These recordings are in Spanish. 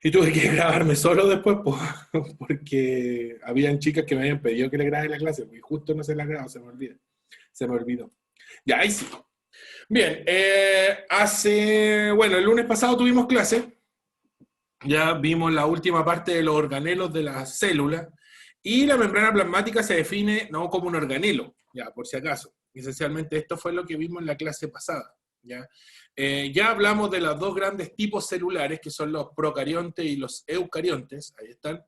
Y tuve que grabarme solo después, porque habían chicas que me habían pedido que le grabe la clase, y justo no se la grabo, se me olvidó. Ya, ahí sí. Bien, bueno, el lunes pasado tuvimos clase, ya vimos la última parte de los organelos de las células, y la membrana plasmática se define no como un organelo, ya, por si acaso. Esencialmente esto fue lo que vimos en la clase pasada, ya. Ya hablamos de los dos grandes tipos celulares, que son los procariontes y los eucariontes, ahí están,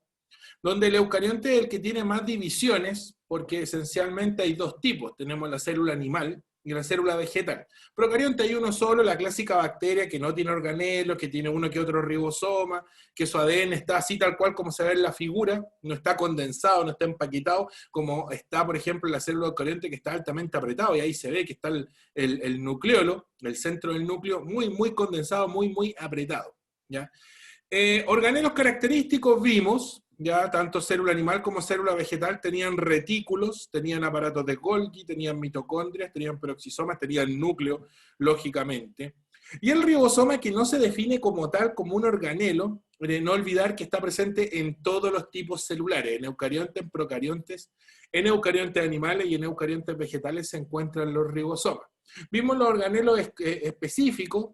donde el eucarionte es el que tiene más divisiones, porque esencialmente hay dos tipos, tenemos la célula animal y la célula vegetal. Procarionte hay uno solo, la clásica bacteria que no tiene organelos, que tiene uno que otro ribosoma, que su ADN está así tal cual como se ve en la figura, no está condensado, no está empaquetado, como está, por ejemplo, la célula eucarionte que está altamente apretado, y ahí se ve que está el nucleolo, el centro del núcleo, muy, muy condensado, muy, muy apretado, ¿ya? Organelos característicos vimos, ya tanto célula animal como célula vegetal tenían retículos, tenían aparatos de Golgi, tenían mitocondrias, tenían peroxisomas, tenían núcleo, lógicamente. Y el ribosoma, que no se define como tal, como un organelo, no olvidar que está presente en todos los tipos celulares, en eucariontes, en procariontes, en eucariontes animales y en eucariontes vegetales se encuentran los ribosomas. Vimos los organelos específicos.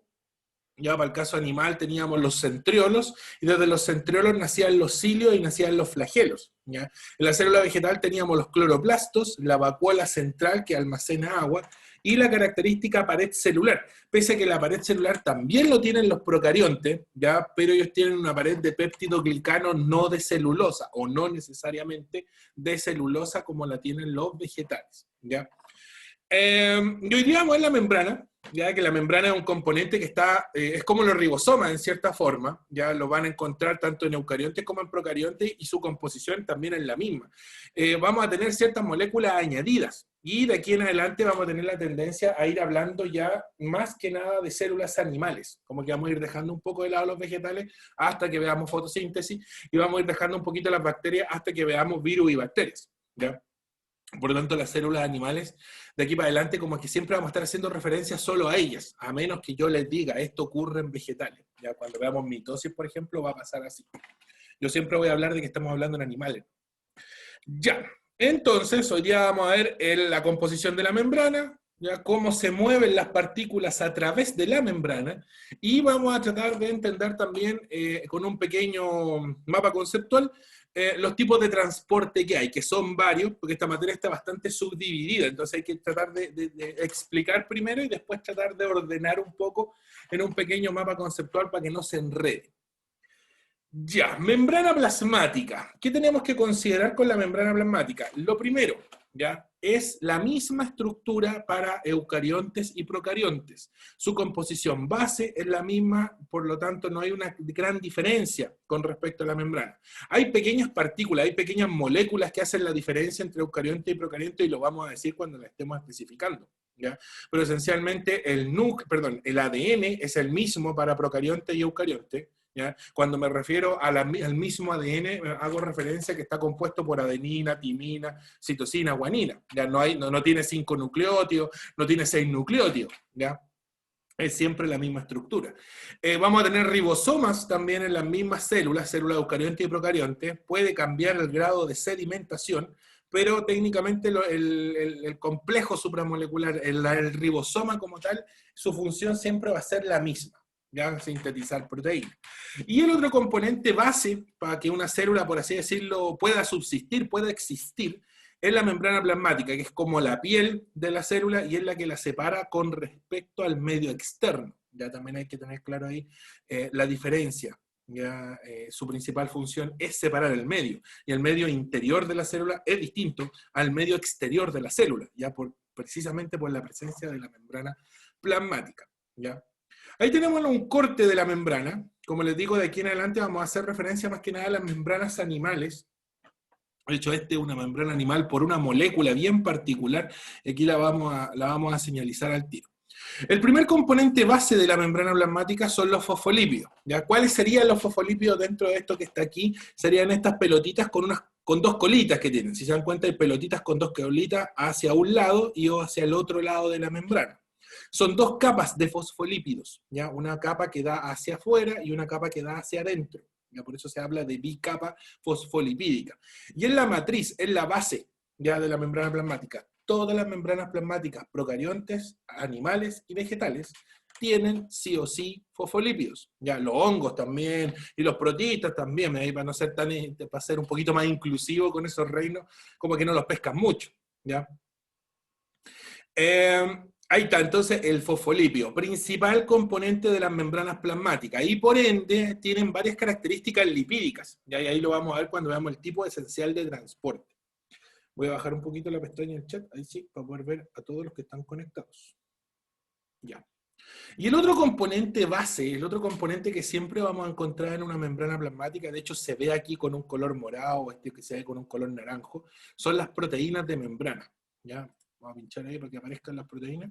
Ya para el caso animal teníamos los centriolos, y desde los centriolos nacían los cilios y nacían los flagelos. ¿Ya? En la célula vegetal teníamos los cloroplastos, la vacuola central que almacena agua, y la característica pared celular. Pese a que la pared celular también lo tienen los procariontes, ¿ya? Pero ellos tienen una pared de péptido glicano no de celulosa, o no necesariamente de celulosa como la tienen los vegetales. ¿Ya? Y hoy día vamos a ver la membrana, ya que la membrana es un componente que está, es como los ribosomas en cierta forma, ya lo van a encontrar tanto en eucariontes como en procariontes, y su composición también es la misma. Vamos a tener ciertas moléculas añadidas, y de aquí en adelante vamos a tener la tendencia a ir hablando ya más que nada de células animales, como que vamos a ir dejando un poco de lado los vegetales hasta que veamos fotosíntesis, y vamos a ir dejando un poquito las bacterias hasta que veamos virus y bacterias, ¿ya? Por lo tanto, las células animales, de aquí para adelante, como que siempre vamos a estar haciendo referencia solo a ellas, a menos que yo les diga, esto ocurre en vegetales. Ya cuando veamos mitosis, por ejemplo, va a pasar así. Yo siempre voy a hablar de que estamos hablando en animales. Ya, entonces, hoy día vamos a ver la composición de la membrana, ya cómo se mueven las partículas a través de la membrana, y vamos a tratar de entender también, con un pequeño mapa conceptual, los tipos de transporte que hay, que son varios, porque esta materia está bastante subdividida, entonces hay que tratar de explicar primero y después tratar de ordenar un poco en un pequeño mapa conceptual para que no se enrede. Ya, membrana plasmática. ¿Qué tenemos que considerar con la membrana plasmática? Lo primero, ya, es la misma estructura para eucariontes y procariontes. Su composición base es la misma, por lo tanto no hay una gran diferencia con respecto a la membrana. Hay pequeñas partículas, hay pequeñas moléculas que hacen la diferencia entre eucarionte y procarionte, y lo vamos a decir cuando la estemos especificando. ¿Ya? Pero esencialmente el ADN es el mismo para procarionte y eucarionte. ¿Ya? Cuando me refiero al mismo ADN, hago referencia a que está compuesto por adenina, timina, citosina, guanina. ¿Ya? No tiene 5 nucleótidos, no tiene 6 nucleótidos. ¿Ya? Es siempre la misma estructura. Vamos a tener ribosomas también en las mismas células eucarionte y procarionte. Puede cambiar el grado de sedimentación, pero técnicamente el complejo supramolecular, el ribosoma como tal, su función siempre va a ser la misma. Ya, sintetizar proteínas. Y el otro componente base para que una célula, por así decirlo, pueda subsistir, pueda existir, es la membrana plasmática, que es como la piel de la célula y es la que la separa con respecto al medio externo. Ya también hay que tener claro ahí la diferencia. Ya, su principal función es separar el medio, y el medio interior de la célula es distinto al medio exterior de la célula, ya precisamente por la presencia de la membrana plasmática. ¿Ya? Ahí tenemos un corte de la membrana. Como les digo, de aquí en adelante vamos a hacer referencia más que nada a las membranas animales. De hecho, esta es una membrana animal por una molécula bien particular. Aquí la vamos a señalizar al tiro. El primer componente base de la membrana plasmática son los fosfolípidos. ¿Ya? ¿Cuáles serían los fosfolípidos dentro de esto que está aquí? Serían estas pelotitas con dos colitas que tienen. Si se dan cuenta, hay pelotitas con dos colitas hacia un lado y hacia el otro lado de la membrana. Son dos capas de fosfolípidos, ¿ya? Una capa que da hacia afuera y una capa que da hacia adentro. ¿Ya? Por eso se habla de bicapa fosfolipídica. Y en la matriz, en la base ya de la membrana plasmática, todas las membranas plasmáticas procariontes, animales y vegetales, tienen sí o sí fosfolípidos. Ya, los hongos también, y los protistas también, para no ser tan, para ser un poquito más inclusivo con esos reinos, como que no los pescan mucho. ¿Ya? Ahí está, entonces, el fosfolípido, principal componente de las membranas plasmáticas, y por ende tienen varias características lipídicas, y ahí lo vamos a ver cuando veamos el tipo esencial de transporte. Voy a bajar un poquito la pestaña del chat, ahí sí, para poder ver a todos los que están conectados. Ya. Y el otro componente base, el otro componente que siempre vamos a encontrar en una membrana plasmática, de hecho se ve aquí con un color morado, este que se ve con un color naranjo, son las proteínas de membrana. ¿Ya? Vamos a pinchar ahí para que aparezcan las proteínas.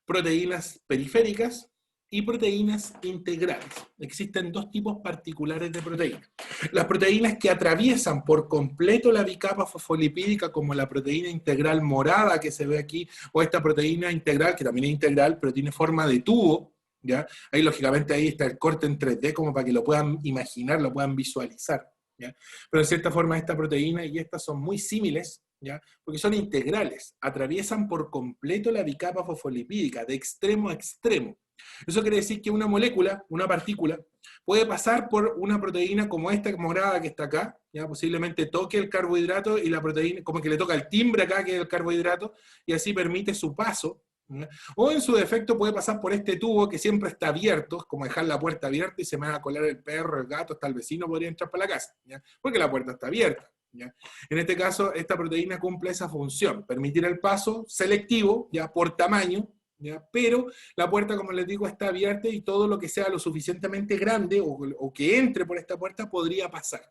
Proteínas periféricas y proteínas integrales. Existen dos tipos particulares de proteínas. Las proteínas que atraviesan por completo la bicapa fosfolipídica, como la proteína integral morada que se ve aquí, o esta proteína integral, que también es integral, pero tiene forma de tubo, ¿ya? Ahí lógicamente ahí está el corte en 3D, como para que lo puedan imaginar, lo puedan visualizar, ¿ya? Pero en cierta forma esta proteína y estas son muy similares, ¿ya? Porque son integrales, atraviesan por completo la bicapa fosfolipídica, de extremo a extremo. Eso quiere decir que una molécula, una partícula, puede pasar por una proteína como esta morada que está acá, ¿ya? Posiblemente toque el carbohidrato y la proteína, como que le toca el timbre acá, que es el carbohidrato, y así permite su paso, ¿ya? O en su defecto puede pasar por este tubo que siempre está abierto, es como dejar la puerta abierta y se me va a colar el perro, el gato, hasta el vecino podría entrar para la casa, ¿ya? Porque la puerta está abierta. ¿Ya? En este caso, esta proteína cumple esa función, permitir el paso selectivo, ya por tamaño, ¿ya? Pero la puerta, como les digo, está abierta y todo lo que sea lo suficientemente grande o que entre por esta puerta podría pasar.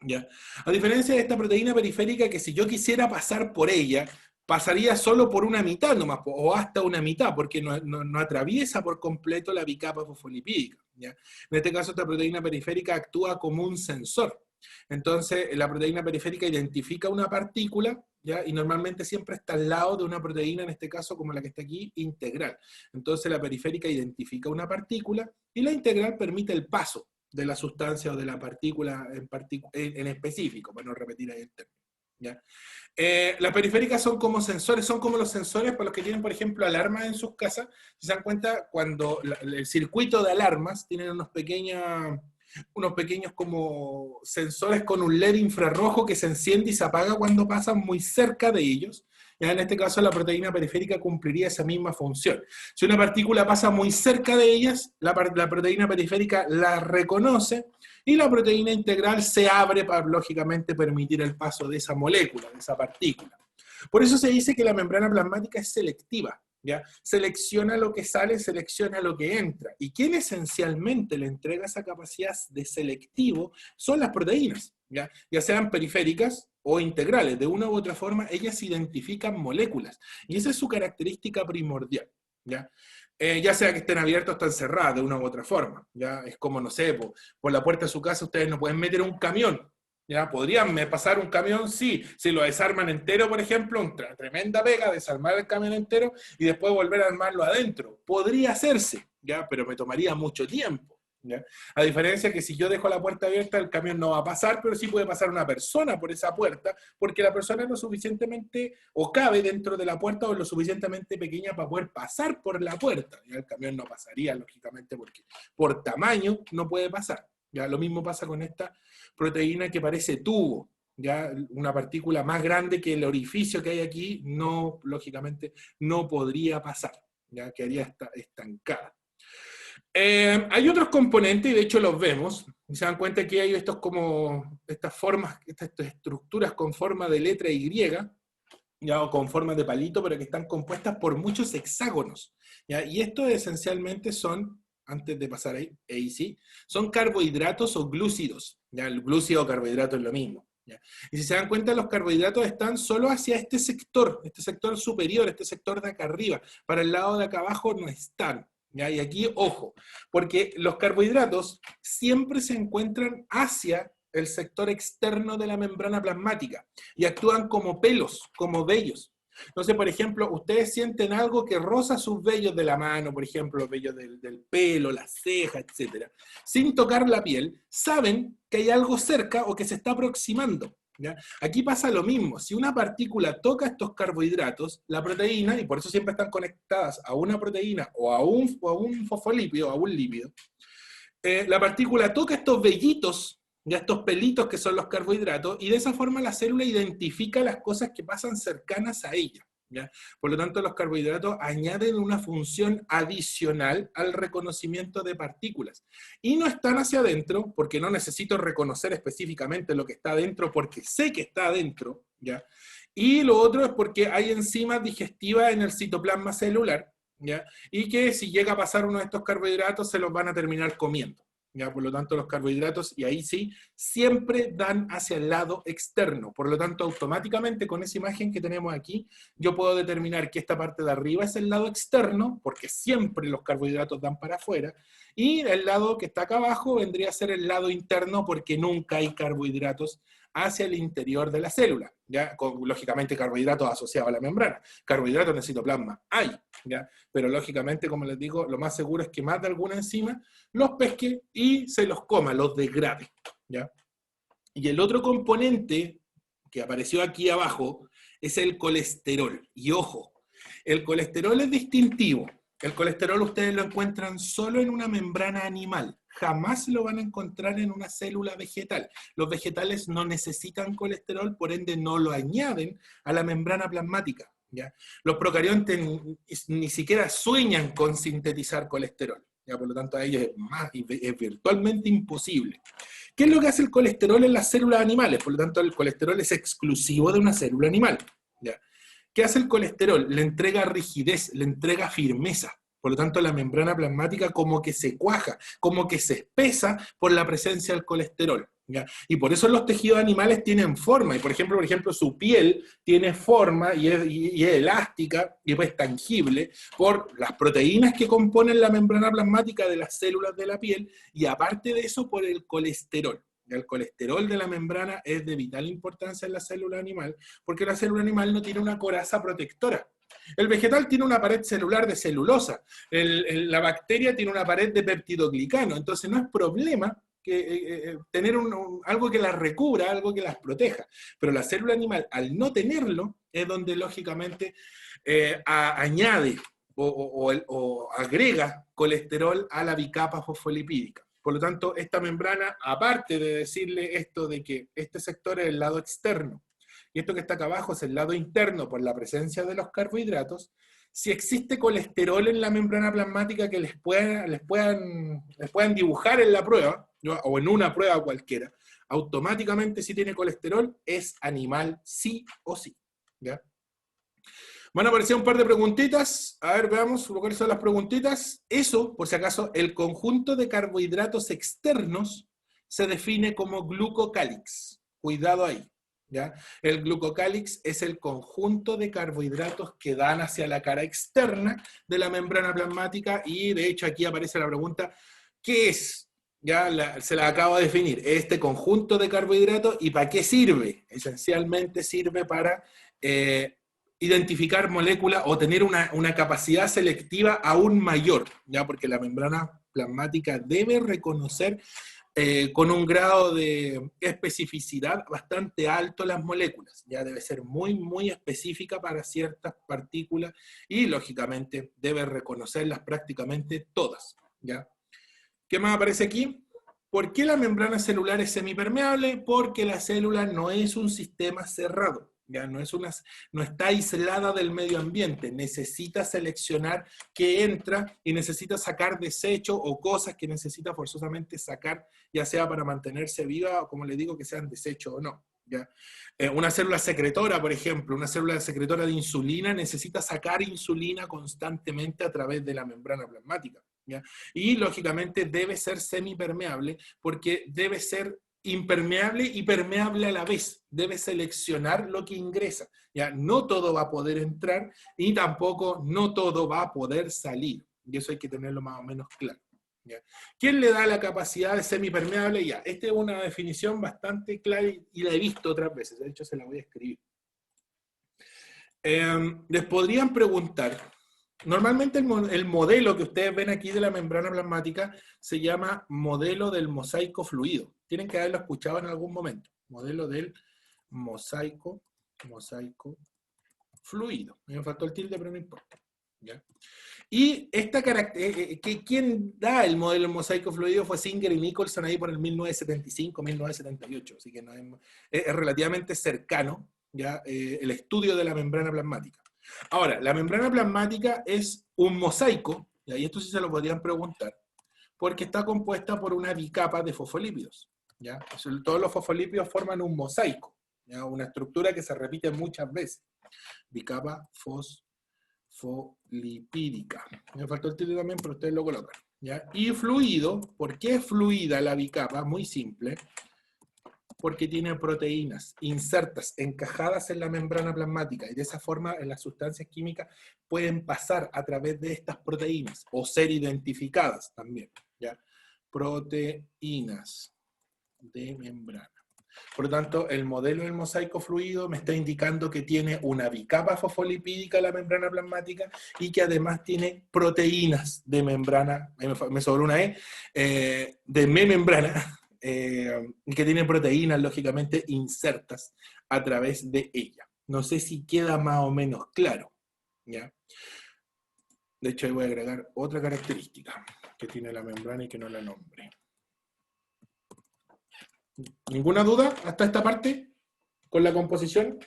¿Ya? A diferencia de esta proteína periférica, que si yo quisiera pasar por ella, pasaría solo por una mitad nomás, o hasta una mitad, porque no atraviesa por completo la bicapa fosfolipídica. ¿Ya? En este caso, esta proteína periférica actúa como un sensor. Entonces, la proteína periférica identifica una partícula, ¿ya? Y normalmente siempre está al lado de una proteína, en este caso como la que está aquí, integral. Entonces, la periférica identifica una partícula y la integral permite el paso de la sustancia o de la partícula en específico, para no repetir ahí el término. ¿Ya? Las periféricas son como sensores, son como los sensores para los que tienen, por ejemplo, alarmas en sus casas. Si se dan cuenta, cuando el circuito de alarmas tienen unos pequeños como sensores con un LED infrarrojo que se enciende y se apaga cuando pasan muy cerca de ellos. Ya en este caso la proteína periférica cumpliría esa misma función. Si una partícula pasa muy cerca de ellas, la proteína periférica la reconoce y la proteína integral se abre para, lógicamente, permitir el paso de esa molécula, de esa partícula. Por eso se dice que la membrana plasmática es selectiva. ¿Ya? Selecciona lo que sale, selecciona lo que entra. Y quien esencialmente le entrega esa capacidad de selectivo son las proteínas, ya sean periféricas o integrales. De una u otra forma, ellas identifican moléculas. Y esa es su característica primordial. Ya sea que estén abiertas o estén cerradas de una u otra forma. ¿Ya? Es como, no sé, por la puerta de su casa ustedes no pueden meter un camión. ¿Ya? ¿Podrían pasar un camión? Sí. Si lo desarman entero, por ejemplo, una tremenda pega, desarmar el camión entero y después volver a armarlo adentro. Podría hacerse, ¿ya? Pero me tomaría mucho tiempo. ¿Ya? A diferencia que si yo dejo la puerta abierta, el camión no va a pasar, pero sí puede pasar una persona por esa puerta, porque la persona es lo suficientemente, o cabe dentro de la puerta, o es lo suficientemente pequeña para poder pasar por la puerta. ¿Ya? El camión no pasaría, lógicamente, porque por tamaño no puede pasar. ¿Ya? Lo mismo pasa con esta proteína que parece tubo, ya una partícula más grande que el orificio que hay aquí, no, lógicamente, no podría pasar, ya quedaría estancada. Hay otros componentes, y de hecho los vemos, y se dan cuenta que hay estas formas, estas estructuras con forma de letra Y, ya, o con forma de palito, pero que están compuestas por muchos hexágonos, ¿ya? Y estos esencialmente son, antes de pasar ahí sí, son carbohidratos o glúcidos. ¿Ya? El glúcido o carbohidrato es lo mismo. ¿Ya? Y si se dan cuenta, los carbohidratos están solo hacia este sector superior, este sector de acá arriba. Para el lado de acá abajo no están. ¿Ya? Y aquí, ojo, porque los carbohidratos siempre se encuentran hacia el sector externo de la membrana plasmática y actúan como pelos, como vellos. Entonces, por ejemplo, ustedes sienten algo que roza sus vellos de la mano, por ejemplo, los vellos del pelo, las cejas, etc. Sin tocar la piel, saben que hay algo cerca o que se está aproximando. ¿Ya? Aquí pasa lo mismo. Si una partícula toca estos carbohidratos, la proteína, y por eso siempre están conectadas a una proteína o a un fosfolípido, a un lípido, la partícula toca estos vellitos, ya estos pelitos que son los carbohidratos, y de esa forma la célula identifica las cosas que pasan cercanas a ella. ¿Ya? Por lo tanto, los carbohidratos añaden una función adicional al reconocimiento de partículas. Y no están hacia adentro, porque no necesito reconocer específicamente lo que está adentro, porque sé que está adentro. ¿Ya? Y lo otro es porque hay enzimas digestivas en el citoplasma celular, ¿ya? Y que si llega a pasar uno de estos carbohidratos se los van a terminar comiendo. ¿Ya? Por lo tanto, los carbohidratos, y ahí sí, siempre dan hacia el lado externo. Por lo tanto, automáticamente con esa imagen que tenemos aquí, yo puedo determinar que esta parte de arriba es el lado externo, porque siempre los carbohidratos dan para afuera, y el lado que está acá abajo vendría a ser el lado interno, porque nunca hay carbohidratos hacia el interior de la célula, ¿ya? Con, lógicamente, carbohidratos asociados a la membrana. Carbohidratos en el citoplasma hay, ¿ya? Pero lógicamente, como les digo, lo más seguro es que más de alguna enzima los pesque y se los coma, los degrade, ¿ya? Y el otro componente que apareció aquí abajo es el colesterol. Y ojo, el colesterol es distintivo. El colesterol ustedes lo encuentran solo en una membrana animal. Jamás lo van a encontrar en una célula vegetal. Los vegetales no necesitan colesterol, por ende no lo añaden a la membrana plasmática. ¿Ya? Los procariontes ni siquiera sueñan con sintetizar colesterol. ¿Ya? Por lo tanto, a ellos es virtualmente imposible. ¿Qué es lo que hace el colesterol en las células animales? Por lo tanto, el colesterol es exclusivo de una célula animal. ¿Ya? ¿Qué hace el colesterol? Le entrega rigidez, le entrega firmeza. Por lo tanto, la membrana plasmática como que se cuaja, como que se espesa por la presencia del colesterol. ¿Ya? Y por eso los tejidos animales tienen forma. Y por ejemplo, su piel tiene forma y es elástica y es tangible por las proteínas que componen la membrana plasmática de las células de la piel y aparte de eso por el colesterol. El colesterol de la membrana es de vital importancia en la célula animal porque la célula animal no tiene una coraza protectora. El vegetal tiene una pared celular de celulosa, la bacteria tiene una pared de peptidoglicano, entonces no es problema que, tener algo que las recubra, algo que las proteja. Pero la célula animal, al no tenerlo, es donde lógicamente añade o agrega colesterol a la bicapa fosfolipídica. Por lo tanto, esta membrana, aparte de decirle esto de que este sector es el lado externo, y esto que está acá abajo es el lado interno por la presencia de los carbohidratos, si existe colesterol en la membrana plasmática que les puedan dibujar en la prueba, ¿no? O en una prueba cualquiera, automáticamente si tiene colesterol es animal sí o sí. ¿Ya? Van a aparecer un par de preguntitas. A ver, veamos cuáles son las preguntitas. Eso, por si acaso, el conjunto de carbohidratos externos se define como glucocálix. Cuidado ahí. ¿Ya? El glucocálix es el conjunto de carbohidratos que dan hacia la cara externa de la membrana plasmática y de hecho aquí aparece la pregunta, ¿qué es? Ya se la acabo de definir, este conjunto de carbohidratos y ¿para qué sirve? Esencialmente sirve para identificar moléculas o tener una capacidad selectiva aún mayor, ¿ya? Porque la membrana plasmática debe reconocer con un grado de especificidad bastante alto las moléculas. Ya debe ser muy, muy específica para ciertas partículas y, lógicamente, debe reconocerlas prácticamente todas. ¿Ya? ¿Qué más aparece aquí? ¿Por qué la membrana celular es semipermeable? Porque la célula no es un sistema cerrado. Ya no está aislada del medio ambiente, necesita seleccionar qué entra y necesita sacar desechos o cosas que necesita forzosamente sacar, ya sea para mantenerse viva o como le digo, que sean desechos o no. ¿Ya? Una célula secretora, por ejemplo, una célula secretora de insulina necesita sacar insulina constantemente a través de la membrana plasmática. ¿Ya? Y lógicamente debe ser semipermeable porque debe ser impermeable y permeable a la vez. Debe seleccionar lo que ingresa. ¿Ya? No todo va a poder entrar y tampoco no todo va a poder salir. Y eso hay que tenerlo más o menos claro. ¿Ya? ¿Quién le da la capacidad de semipermeable? Ya, esta es una definición bastante clara y la he visto otras veces. De hecho, se la voy a escribir. Les podrían preguntar, normalmente el modelo que ustedes ven aquí de la membrana plasmática se llama modelo del mosaico fluido. Tienen que haberlo escuchado en algún momento. Modelo del mosaico fluido. Me faltó el tilde, pero no importa. ¿Ya? Y quien da el modelo del mosaico fluido fue Singer y Nicholson ahí por el 1975, 1978. Así que no es relativamente cercano ya el estudio de la membrana plasmática. Ahora, la membrana plasmática es un mosaico, y esto sí se lo podrían preguntar, porque está compuesta por una bicapa de fosfolípidos. ¿Ya? Todos los fosfolípidos forman un mosaico, ¿ya? Una estructura que se repite muchas veces. Bicapa fosfolipídica. Me faltó el título también, pero ustedes lo colocan. ¿Ya? Y fluido, ¿por qué es fluida la bicapa? Muy simple. Porque tiene proteínas insertas, encajadas en la membrana plasmática, y de esa forma las sustancias químicas pueden pasar a través de estas proteínas, o ser identificadas también, ¿ya? Proteínas de membrana. Por lo tanto, el modelo del mosaico fluido me está indicando que tiene una bicapa fosfolipídica la membrana plasmática y que además tiene proteínas de membrana, me sobró una de membrana, y que tiene proteínas, lógicamente, insertas a través de ella. No sé si queda más o menos claro, ¿ya? De hecho, ahí voy a agregar otra característica que tiene la membrana y que no la nombre. ¿Ninguna duda hasta esta parte con la composición?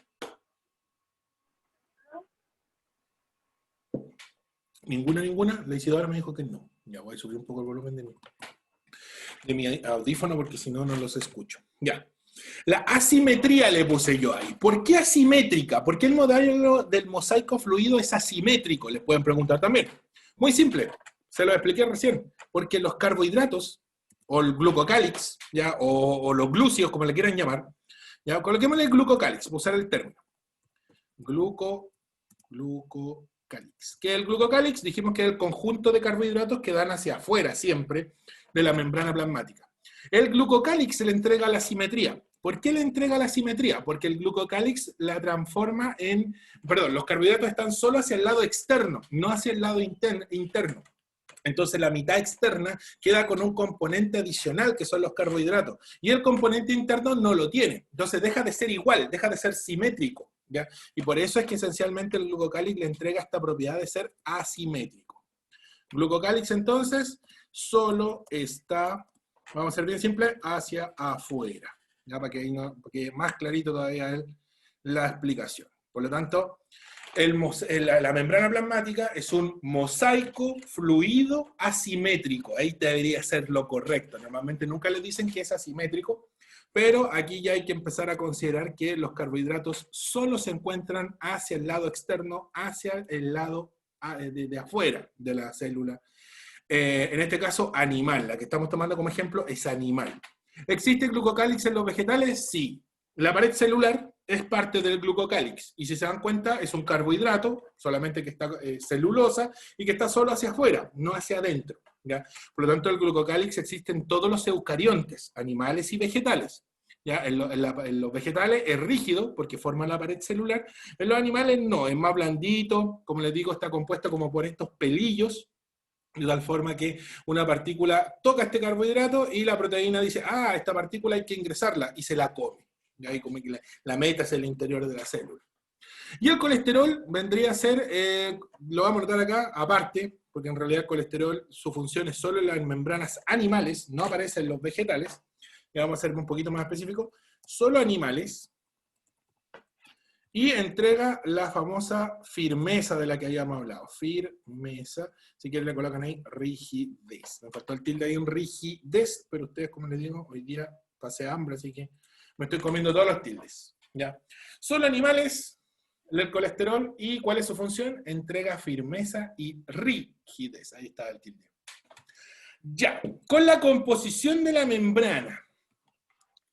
¿Ninguna? La Isidora me dijo que no. Ya voy a subir un poco el volumen de mi audífono porque si no, no los escucho. Ya. La asimetría le puse yo ahí. ¿Por qué asimétrica? ¿Por qué el modelo del mosaico fluido es asimétrico? Les pueden preguntar también. Muy simple, se lo expliqué recién. Porque los carbohidratos, o el glucocálix, ¿ya? O los glúcidos, como le quieran llamar, ¿ya? Coloquémosle el glucocálix, para usar el término. Glucocálix. ¿Qué es el glucocálix? Dijimos que es el conjunto de carbohidratos que dan hacia afuera siempre de la membrana plasmática. El glucocálix se le entrega la simetría. ¿Por qué le entrega la simetría? Porque el glucocálix la transforma en... Perdón, los carbohidratos están solo hacia el lado externo, no hacia el lado interno. Entonces la mitad externa queda con un componente adicional que son los carbohidratos. Y el componente interno no lo tiene. Entonces deja de ser igual, deja de ser simétrico. ¿Ya? Y por eso es que esencialmente el glucocálix le entrega esta propiedad de ser asimétrico. Glucocálix entonces solo está, vamos a ser bien simple, hacia afuera. ¿Ya? Para que más clarito todavía es la explicación. Por lo tanto, la membrana plasmática es un mosaico fluido asimétrico. Ahí debería ser lo correcto. Normalmente nunca le dicen que es asimétrico, pero aquí ya hay que empezar a considerar que los carbohidratos solo se encuentran hacia el lado externo, hacia el lado de afuera de la célula. En este caso, animal. La que estamos tomando como ejemplo es animal. ¿Existe glucocálix en los vegetales? Sí. La pared celular es parte del glucocálix. Y si se dan cuenta, es un carbohidrato, solamente que está celulosa, y que está solo hacia afuera, no hacia adentro. ¿Ya? Por lo tanto, el glucocálix existe en todos los eucariontes, animales y vegetales. ¿Ya? En los vegetales es rígido, porque forma la pared celular. En los animales no, es más blandito. Como les digo, está compuesto como por estos pelillos, de tal forma que una partícula toca este carbohidrato y la proteína dice, ah, esta partícula hay que ingresarla, y se la come. Y ahí como que la meta es el interior de la célula. Y el colesterol vendría a ser, lo vamos a notar acá, aparte, porque en realidad el colesterol, su función es solo en las membranas animales, no aparece en los vegetales, y vamos a ser un poquito más específico, solo animales, y entrega la famosa firmeza de la que habíamos hablado. Firmeza. Si quieren le colocan ahí rigidez. Me faltó el tilde ahí en rigidez, pero ustedes, como les digo, hoy día pasé hambre, así que me estoy comiendo todos los tildes. ¿Ya? Solo animales, el colesterol, y ¿cuál es su función? Entrega firmeza y rigidez. Ahí está el tilde. Ya, con la composición de la membrana.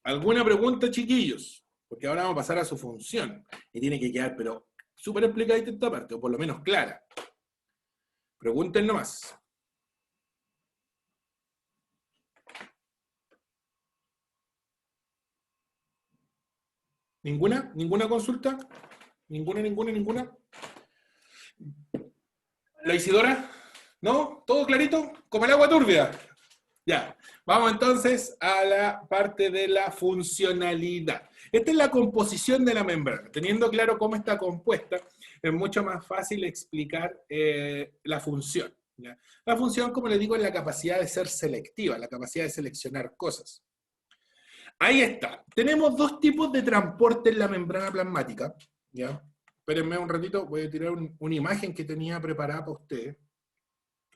¿Alguna pregunta, chiquillos? Porque ahora vamos a pasar a su función. Y tiene que quedar, pero súper explicadita esta parte, o por lo menos clara. Pregunten nomás. ¿Ninguna? ¿Ninguna consulta? ¿Ninguna, ninguna, ninguna? ¿La Isidora? ¿No? ¿Todo clarito? Como el agua turbia. Ya, vamos entonces a la parte de la funcionalidad. Esta es la composición de la membrana. Teniendo claro cómo está compuesta, es mucho más fácil explicar la función, ¿ya? La función, como les digo, es la capacidad de ser selectiva, la capacidad de seleccionar cosas. Ahí está. Tenemos dos tipos de transporte en la membrana plasmática, ¿ya? Espérenme un ratito, voy a tirar una imagen que tenía preparada para ustedes,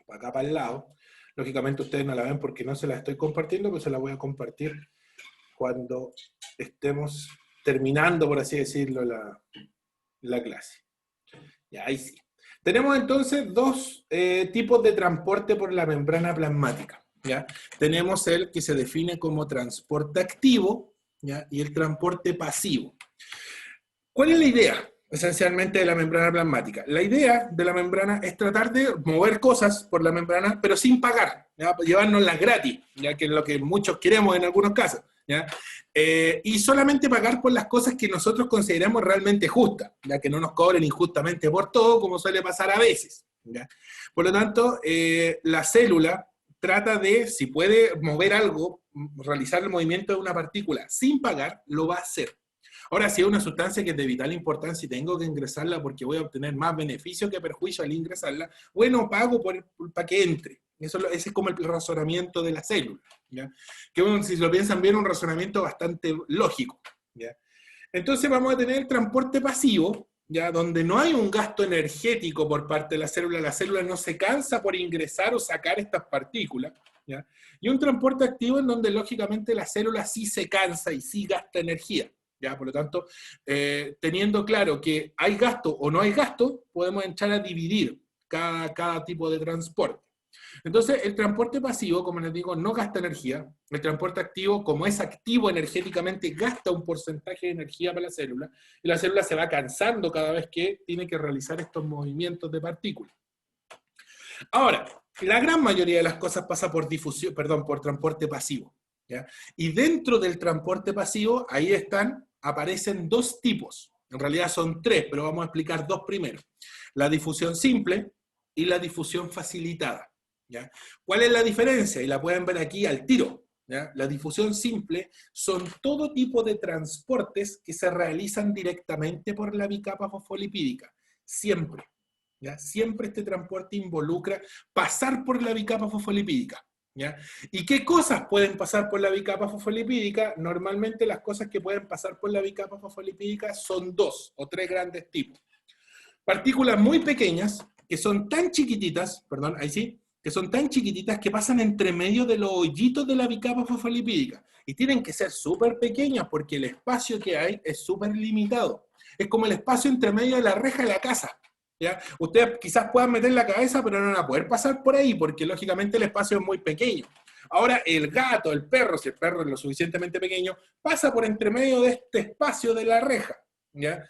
para acá para el lado. Lógicamente ustedes no la ven porque no se la estoy compartiendo, pero se la voy a compartir cuando estemos terminando, por así decirlo, la clase. Ya, ahí sí. Tenemos entonces dos tipos de transporte por la membrana plasmática, ¿ya? Tenemos el que se define como transporte activo, ¿ya? Y el transporte pasivo. ¿Cuál es la idea, esencialmente, de la membrana plasmática? La idea de la membrana es tratar de mover cosas por la membrana, pero sin pagar, ¿ya? Llevárnoslas gratis, ya que es lo que muchos queremos en algunos casos, ¿ya? Y solamente pagar por las cosas que nosotros consideramos realmente justas, ya que no nos cobren injustamente por todo, como suele pasar a veces, ¿ya? Por lo tanto, la célula trata de, si puede mover algo, realizar el movimiento de una partícula sin pagar, lo va a hacer. Ahora, si es una sustancia que es de vital importancia y tengo que ingresarla porque voy a obtener más beneficio que perjuicio al ingresarla, bueno, pago para que entre. Ese es como el razonamiento de la célula, ¿ya? Que bueno, si lo piensan bien, un razonamiento bastante lógico, ¿ya? Entonces vamos a tener el transporte pasivo, ¿ya? Donde no hay un gasto energético por parte de la célula no se cansa por ingresar o sacar estas partículas, ¿ya? Y un transporte activo en donde lógicamente la célula sí se cansa y sí gasta energía. ¿Ya? Por lo tanto, teniendo claro que hay gasto o no hay gasto, podemos entrar a dividir cada tipo de transporte. Entonces, el transporte pasivo, como les digo, no gasta energía. El transporte activo, como es activo energéticamente, gasta un porcentaje de energía para la célula, y la célula se va cansando cada vez que tiene que realizar estos movimientos de partículas. Ahora, la gran mayoría de las cosas pasa por difusión, perdón, por transporte pasivo, ¿ya? Y dentro del transporte pasivo, ahí aparecen dos tipos. En realidad son tres, pero vamos a explicar dos primero. La difusión simple y la difusión facilitada, ¿ya? ¿Cuál es la diferencia? Y la pueden ver aquí al tiro, ¿ya? La difusión simple son todo tipo de transportes que se realizan directamente por la bicapa fosfolipídica, siempre. ¿Ya? Siempre este transporte involucra pasar por la bicapa fosfolipídica, ¿ya? ¿Y qué cosas pueden pasar por la bicapa fosfolipídica? Normalmente las cosas que pueden pasar por la bicapa fosfolipídica son dos o tres grandes tipos. Partículas muy pequeñas, que son tan chiquititas, perdón, ahí sí, que son tan chiquititas que pasan entre medio de los hoyitos de la bicapa fosfolipídica. Y tienen que ser súper pequeñas porque el espacio que hay es súper limitado. Es como el espacio entre medio de la reja de la casa, ¿ya? Ustedes quizás puedan meter la cabeza, pero no van a poder pasar por ahí, porque lógicamente el espacio es muy pequeño. Ahora, el gato, el perro, si el perro es lo suficientemente pequeño, pasa por entre medio de este espacio de la reja, ¿ya?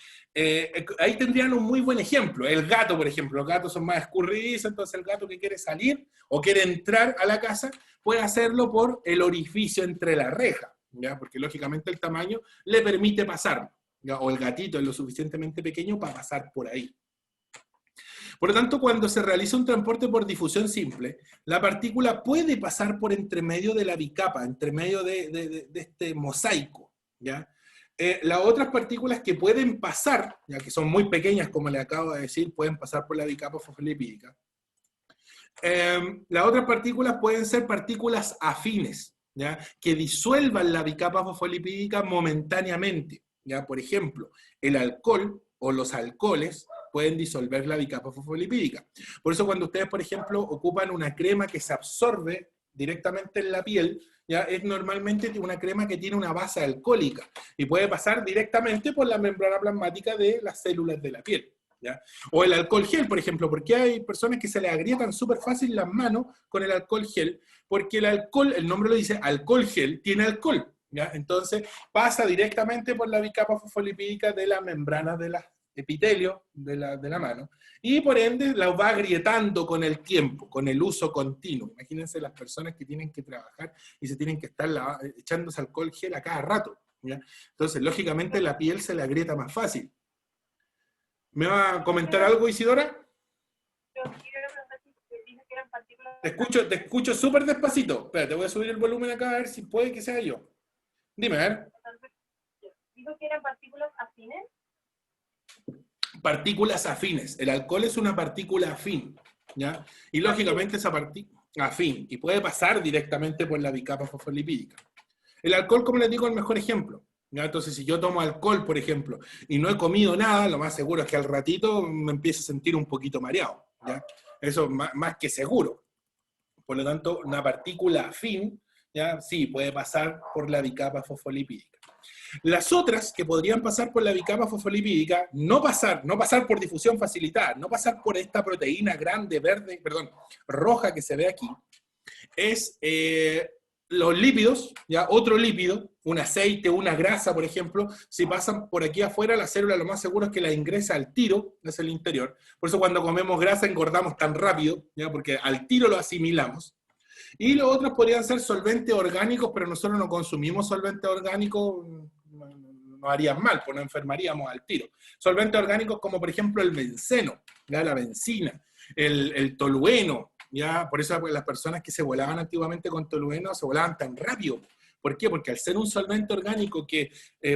Ahí tendrían un muy buen ejemplo. El gato, por ejemplo, los gatos son más escurridizos, entonces el gato que quiere salir o quiere entrar a la casa puede hacerlo por el orificio entre la reja, ¿ya? Porque lógicamente el tamaño le permite pasar, ¿ya? O el gatito es lo suficientemente pequeño para pasar por ahí. Por lo tanto, cuando se realiza un transporte por difusión simple, la partícula puede pasar por entre medio de la bicapa, entre medio de este mosaico, ¿ya? Las otras partículas que pueden pasar, ya que son muy pequeñas, como le acabo de decir, pueden pasar por la bicapa fosfolipídica. Las otras partículas pueden ser partículas afines, ¿ya? Que disuelvan la bicapa fosfolipídica momentáneamente, ¿ya? Por ejemplo, el alcohol o los alcoholes pueden disolver la bicapa fosfolipídica. Por eso cuando ustedes, por ejemplo, ocupan una crema que se absorbe directamente en la piel, ¿ya? Es normalmente una crema que tiene una base alcohólica y puede pasar directamente por la membrana plasmática de las células de la piel, ¿ya? O el alcohol gel, por ejemplo, porque hay personas que se les agrietan súper fácil las manos con el alcohol gel, porque el alcohol, el nombre lo dice, alcohol gel, tiene alcohol, ¿ya? Entonces pasa directamente por la bicapa fosfolipídica de la membrana de la epitelio de la mano, y por ende la va agrietando con el tiempo, con el uso continuo. Imagínense las personas que tienen que trabajar y se tienen que estar echándose alcohol gel a cada rato, ¿ya? Entonces, lógicamente la piel se le agrieta más fácil. ¿Me va a comentar algo, Isidora? Yo quiero preguntar si dice que eran partículas. Te escucho súper despacito. Espera, te voy a subir el volumen acá a ver si puede que sea yo. Dime, a ver. Dijo que eran partículas afines. Partículas afines. El alcohol es una partícula afín, ¿ya? Y lógicamente esa partícula afín, y puede pasar directamente por la bicapa fosfolipídica. El alcohol, como les digo, es el mejor ejemplo, ¿ya? Entonces, si yo tomo alcohol, por ejemplo, y no he comido nada, lo más seguro es que al ratito me empiezo a sentir un poquito mareado, ¿ya? Eso es más que seguro. Por lo tanto, una partícula afín, ¿ya? Sí, puede pasar por la bicapa fosfolipídica. Las otras que podrían pasar por la bicapa fosfolipídica, no pasar por difusión facilitada, no pasar por esta proteína grande, verde, perdón, roja que se ve aquí, es los lípidos, ya otro lípido, un aceite, una grasa, por ejemplo, si pasan por aquí afuera, la célula lo más seguro es que la ingresa al tiro, es el interior. Por eso cuando comemos grasa engordamos tan rápido, ¿ya? Porque al tiro lo asimilamos. Y los otros podrían ser solventes orgánicos, pero nosotros no consumimos solventes orgánicos, nos harían mal, pues no enfermaríamos al tiro. Solventes orgánicos como por ejemplo el benceno, ¿ya? La benzina, el tolueno, ¿ya? Por eso las personas que se volaban antiguamente con tolueno se volaban tan rápido. ¿Por qué? Porque al ser un solvente orgánico que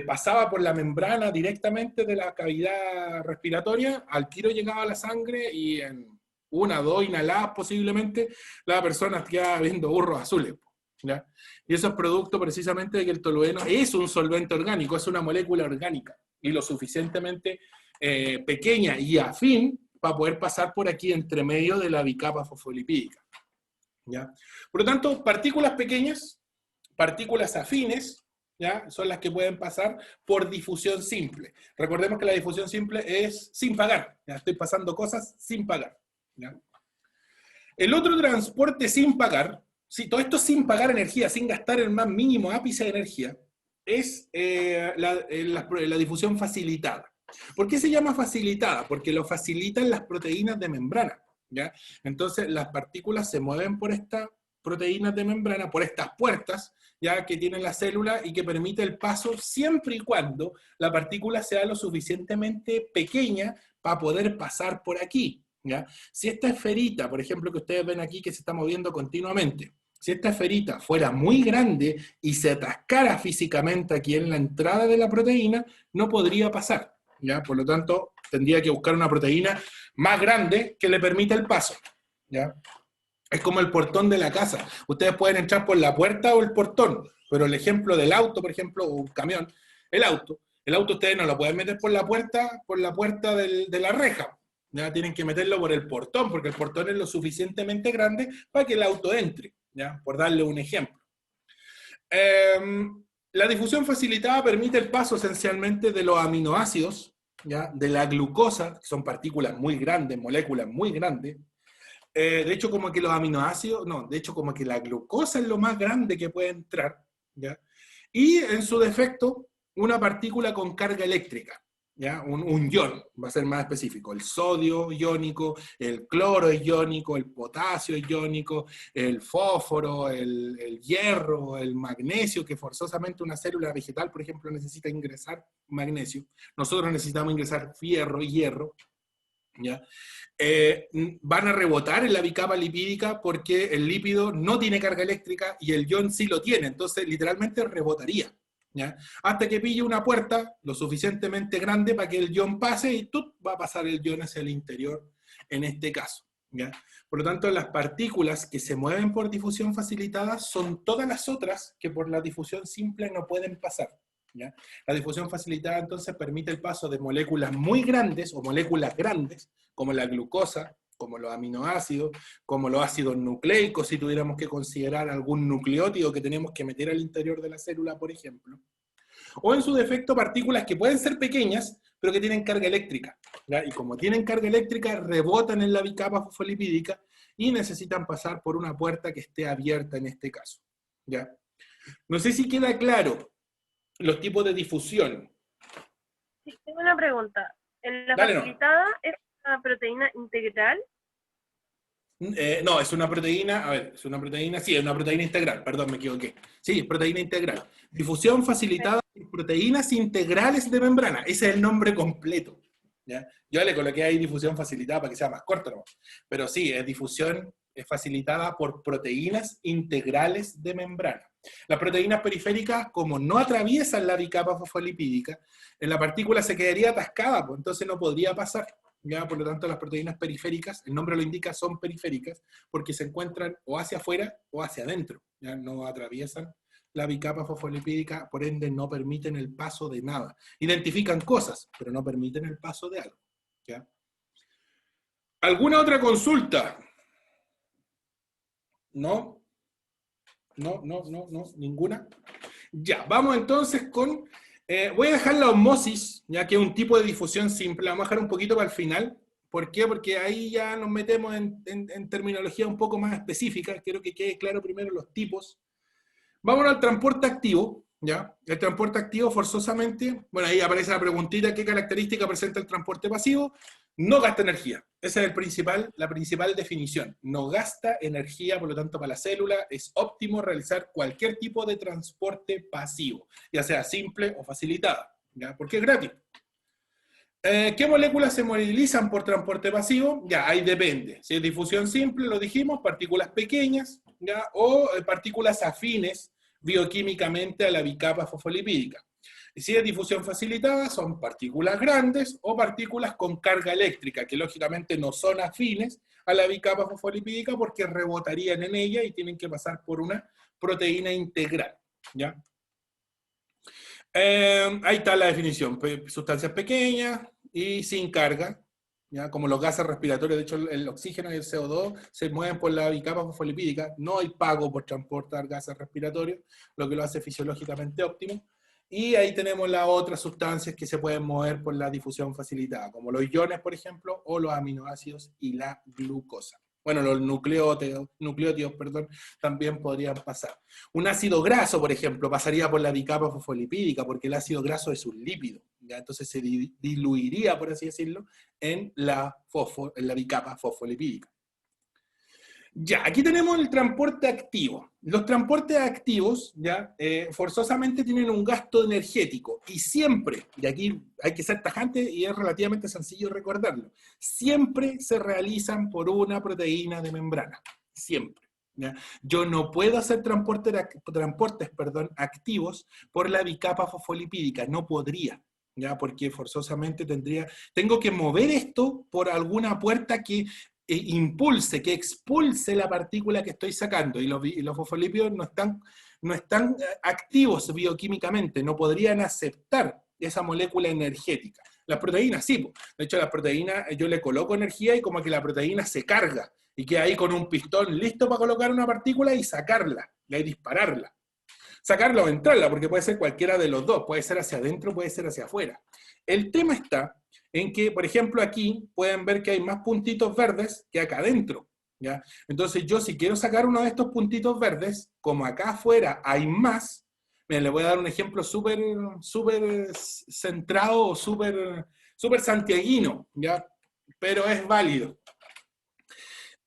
pasaba por la membrana directamente de la cavidad respiratoria, al tiro llegaba a la sangre y en una o dos inhaladas posiblemente, la persona queda viendo burros azules, ¿ya? Y eso es producto precisamente de que el tolueno es un solvente orgánico, es una molécula orgánica, y lo suficientemente pequeña y afín para poder pasar por aquí entre medio de la bicapa fosfolipídica, ¿ya? Por lo tanto, partículas pequeñas, partículas afines, ¿ya? Son las que pueden pasar por difusión simple. Recordemos que la difusión simple es sin pagar, ¿ya? Estoy pasando cosas sin pagar, ¿ya? El otro transporte sin pagar, sí, todo esto sin pagar energía, sin gastar el más mínimo ápice de energía, es la difusión facilitada. ¿Por qué se llama facilitada? Porque lo facilitan las proteínas de membrana, ¿ya? Entonces las partículas se mueven por estas proteínas de membrana, por estas puertas, ya que tiene la célula y que permite el paso siempre y cuando la partícula sea lo suficientemente pequeña para poder pasar por aquí, ¿ya? Si esta esferita, por ejemplo, que ustedes ven aquí que se está moviendo continuamente, si esta esferita fuera muy grande y se atascara físicamente aquí en la entrada de la proteína, no podría pasar, ¿ya? Por lo tanto, tendría que buscar una proteína más grande que le permita el paso, ¿ya? Es como el portón de la casa. Ustedes pueden entrar por la puerta o el portón, pero el ejemplo del auto, por ejemplo, o un camión, el auto ustedes no lo pueden meter por la puerta de la reja. ¿Ya? Tienen que meterlo por el portón, porque el portón es lo suficientemente grande para que el auto entre, ¿ya? Por darle un ejemplo. La difusión facilitada permite el paso esencialmente de los aminoácidos, ¿ya? De la glucosa, que son partículas muy grandes, moléculas muy grandes. De hecho, como que los aminoácidos, no, de hecho, como que la glucosa es lo más grande que puede entrar, ¿ya? Y en su defecto, una partícula con carga eléctrica, ¿ya? Un ion, va a ser más específico, el sodio iónico, el cloro iónico, el potasio iónico, el fósforo, el hierro, el magnesio, que forzosamente una célula vegetal, por ejemplo, necesita ingresar magnesio. Nosotros necesitamos ingresar fierro y hierro, ¿ya? Van a rebotar en la bicapa lipídica porque el lípido no tiene carga eléctrica y el ion sí lo tiene, entonces literalmente rebotaría, ¿ya? Hasta que pille una puerta lo suficientemente grande para que el ion pase y ¡tut! Va a pasar el ion hacia el interior en este caso, ¿ya? Por lo tanto, las partículas que se mueven por difusión facilitada son todas las otras que por la difusión simple no pueden pasar, ¿ya? La difusión facilitada entonces permite el paso de moléculas muy grandes o moléculas grandes, como la glucosa, como los aminoácidos, como los ácidos nucleicos, si tuviéramos que considerar algún nucleótido que tenemos que meter al interior de la célula, por ejemplo. O en su defecto partículas que pueden ser pequeñas, pero que tienen carga eléctrica, ¿ya? Y como tienen carga eléctrica, rebotan en la bicapa fosfolipídica y necesitan pasar por una puerta que esté abierta en este caso, ¿ya? No sé si queda claro los tipos de difusión. Sí, tengo una pregunta. ¿En la Dale, facilitada es una proteína integral? No, es una proteína, a ver, es una proteína, sí, es una proteína integral, perdón, me equivoqué. Sí, es proteína integral. Difusión facilitada por proteínas integrales de membrana, ese es el nombre completo, ¿ya? Yo le coloqué ahí difusión facilitada para que sea más corto, ¿no? Pero sí, es difusión facilitada por proteínas integrales de membrana. Las proteínas periféricas, como no atraviesan la bicapa fosfolipídica, en la partícula se quedaría atascada, pues entonces no podría pasar. ¿Ya? Por lo tanto, las proteínas periféricas, el nombre lo indica, son periféricas, porque se encuentran o hacia afuera o hacia adentro. ¿Ya? No atraviesan la bicapa fosfolipídica, por ende no permiten el paso de nada. Identifican cosas, pero no permiten el paso de algo. ¿Ya? ¿Alguna otra consulta? ¿No? No, ninguna. Ya, vamos entonces con... voy a dejar la osmosis, ya que es un tipo de difusión simple, la vamos a dejar un poquito para el final. ¿Por qué? Porque ahí ya nos metemos en terminología un poco más específica. Quiero que quede claro primero los tipos. Vámonos al transporte activo, ¿ya? El transporte activo forzosamente, bueno, ahí aparece la preguntita, ¿qué característica presenta el transporte pasivo? No gasta energía. Esa es la principal definición. No gasta energía, por lo tanto, para la célula es óptimo realizar cualquier tipo de transporte pasivo, ya sea simple o facilitada, ¿ya? Porque es gratis. ¿Qué moléculas se movilizan por transporte pasivo? Ya, ahí depende. Si es difusión simple, lo dijimos, partículas pequeñas, ¿ya? O partículas afines bioquímicamente a la bicapa fosfolipídica. Y si es difusión facilitada, son partículas grandes o partículas con carga eléctrica, que lógicamente no son afines a la bicapa fosfolipídica porque rebotarían en ella y tienen que pasar por una proteína integral, ¿ya? Ahí está la definición, sustancias pequeñas y sin carga, ¿ya? Como los gases respiratorios, de hecho el oxígeno y el CO2 se mueven por la bicapa fosfolipídica, no hay pago por transportar gases respiratorios, lo que lo hace fisiológicamente óptimo, y ahí tenemos las otras sustancias que se pueden mover por la difusión facilitada, como los iones, por ejemplo, o los aminoácidos y la glucosa. Bueno, los nucleótidos, perdón, también podrían pasar. Un ácido graso, por ejemplo, pasaría por la bicapa fosfolipídica, porque el ácido graso es un lípido, ¿ya? Entonces se diluiría, por así decirlo, en la bicapa fosfolipídica. Ya, aquí tenemos el transporte activo. Los transportes activos, ya, forzosamente tienen un gasto energético, y siempre, y aquí hay que ser tajante y es relativamente sencillo recordarlo, siempre se realizan por una proteína de membrana, siempre. ¿Ya? Yo no puedo hacer transportes activos por la bicapa fosfolipídica, no podría, ¿ya? Porque forzosamente tengo que mover esto por alguna puerta que impulse, que expulse la partícula que estoy sacando, y los fosfolípidos no están activos bioquímicamente, no podrían aceptar esa molécula energética. Las proteínas sí, de hecho las proteínas yo le coloco energía y como que la proteína se carga, y queda ahí con un pistón listo para colocar una partícula y sacarla, y dispararla. Sacarla o entrarla, porque puede ser cualquiera de los dos, puede ser hacia adentro, puede ser hacia afuera. El tema está en que, por ejemplo, aquí pueden ver que hay más puntitos verdes que acá adentro, ¿ya? Entonces yo, si quiero sacar uno de estos puntitos verdes, como acá afuera hay más, miren, le voy a dar un ejemplo súper centrado o súper santiaguino, ¿ya? Pero es válido.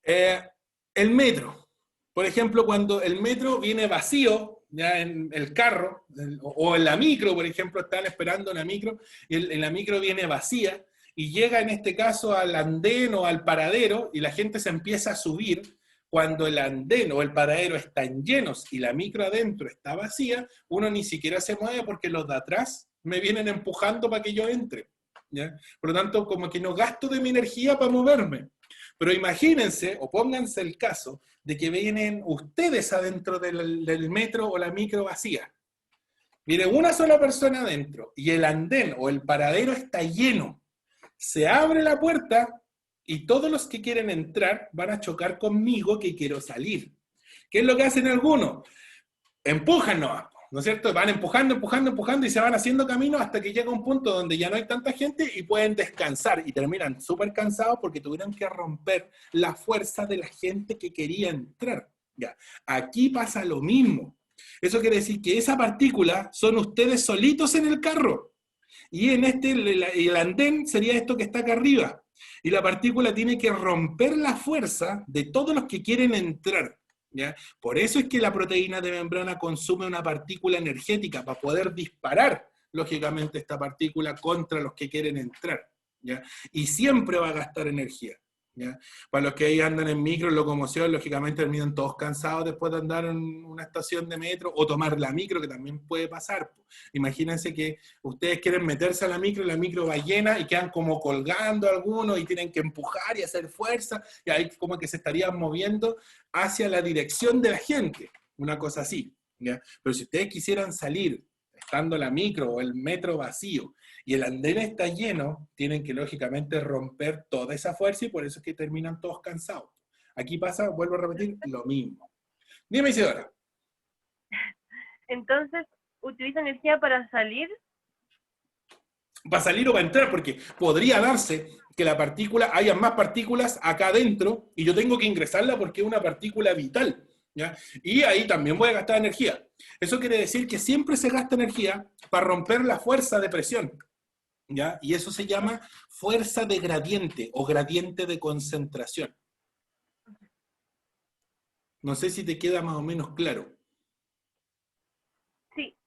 El metro. Por ejemplo, cuando el metro viene vacío, ya en el carro, o en la micro, por ejemplo, están esperando en la micro, y en la micro viene vacía, y llega en este caso al andén o al paradero, y la gente se empieza a subir. Cuando el andén o el paradero están llenos y la micro adentro está vacía, uno ni siquiera se mueve porque los de atrás me vienen empujando para que yo entre, ¿ya? Por lo tanto, como que no gasto de mi energía para moverme. Pero imagínense, o pónganse el caso, de que vienen ustedes adentro del metro o la micro vacía. Viene una sola persona adentro y el andén o el paradero está lleno. Se abre la puerta y todos los que quieren entrar van a chocar conmigo que quiero salir. ¿Qué es lo que hacen algunos? Empujan nomás, ¿no es cierto? Van empujando y se van haciendo camino hasta que llega un punto donde ya no hay tanta gente y pueden descansar, y terminan súper cansados porque tuvieron que romper la fuerza de la gente que quería entrar. Ya, aquí pasa lo mismo. Eso quiere decir que esa partícula son ustedes solitos en el carro, y en el andén sería esto que está acá arriba, y la partícula tiene que romper la fuerza de todos los que quieren entrar. ¿Ya? Por eso es que la proteína de membrana consume una partícula energética para poder disparar, lógicamente, esta partícula contra los que quieren entrar. ¿ya? Y siempre va a gastar energía, ¿ya? Para los que ahí andan en micro, en locomoción, lógicamente terminan todos cansados después de andar en una estación de metro o tomar la micro, que también puede pasar. Imagínense que ustedes quieren meterse a la micro y la micro va llena y quedan como colgando algunos y tienen que empujar y hacer fuerza, y ahí como que se estarían moviendo hacia la dirección de la gente, una cosa así, ¿ya? Pero si ustedes quisieran salir estando la micro o el metro vacío y el andén está lleno, tienen que lógicamente romper toda esa fuerza y por eso es que terminan todos cansados. Aquí pasa, vuelvo a repetir, lo mismo. Dime, Isidora. Entonces, utiliza energía para salir. Va a salir o va a entrar, porque podría darse que la partícula, haya más partículas acá adentro y yo tengo que ingresarla porque es una partícula vital, ¿ya? Y ahí también voy a gastar energía. Eso quiere decir que siempre se gasta energía para romper la fuerza de presión, ¿ya? Y eso se llama fuerza de gradiente o gradiente de concentración. No sé si te queda más o menos claro. Sí.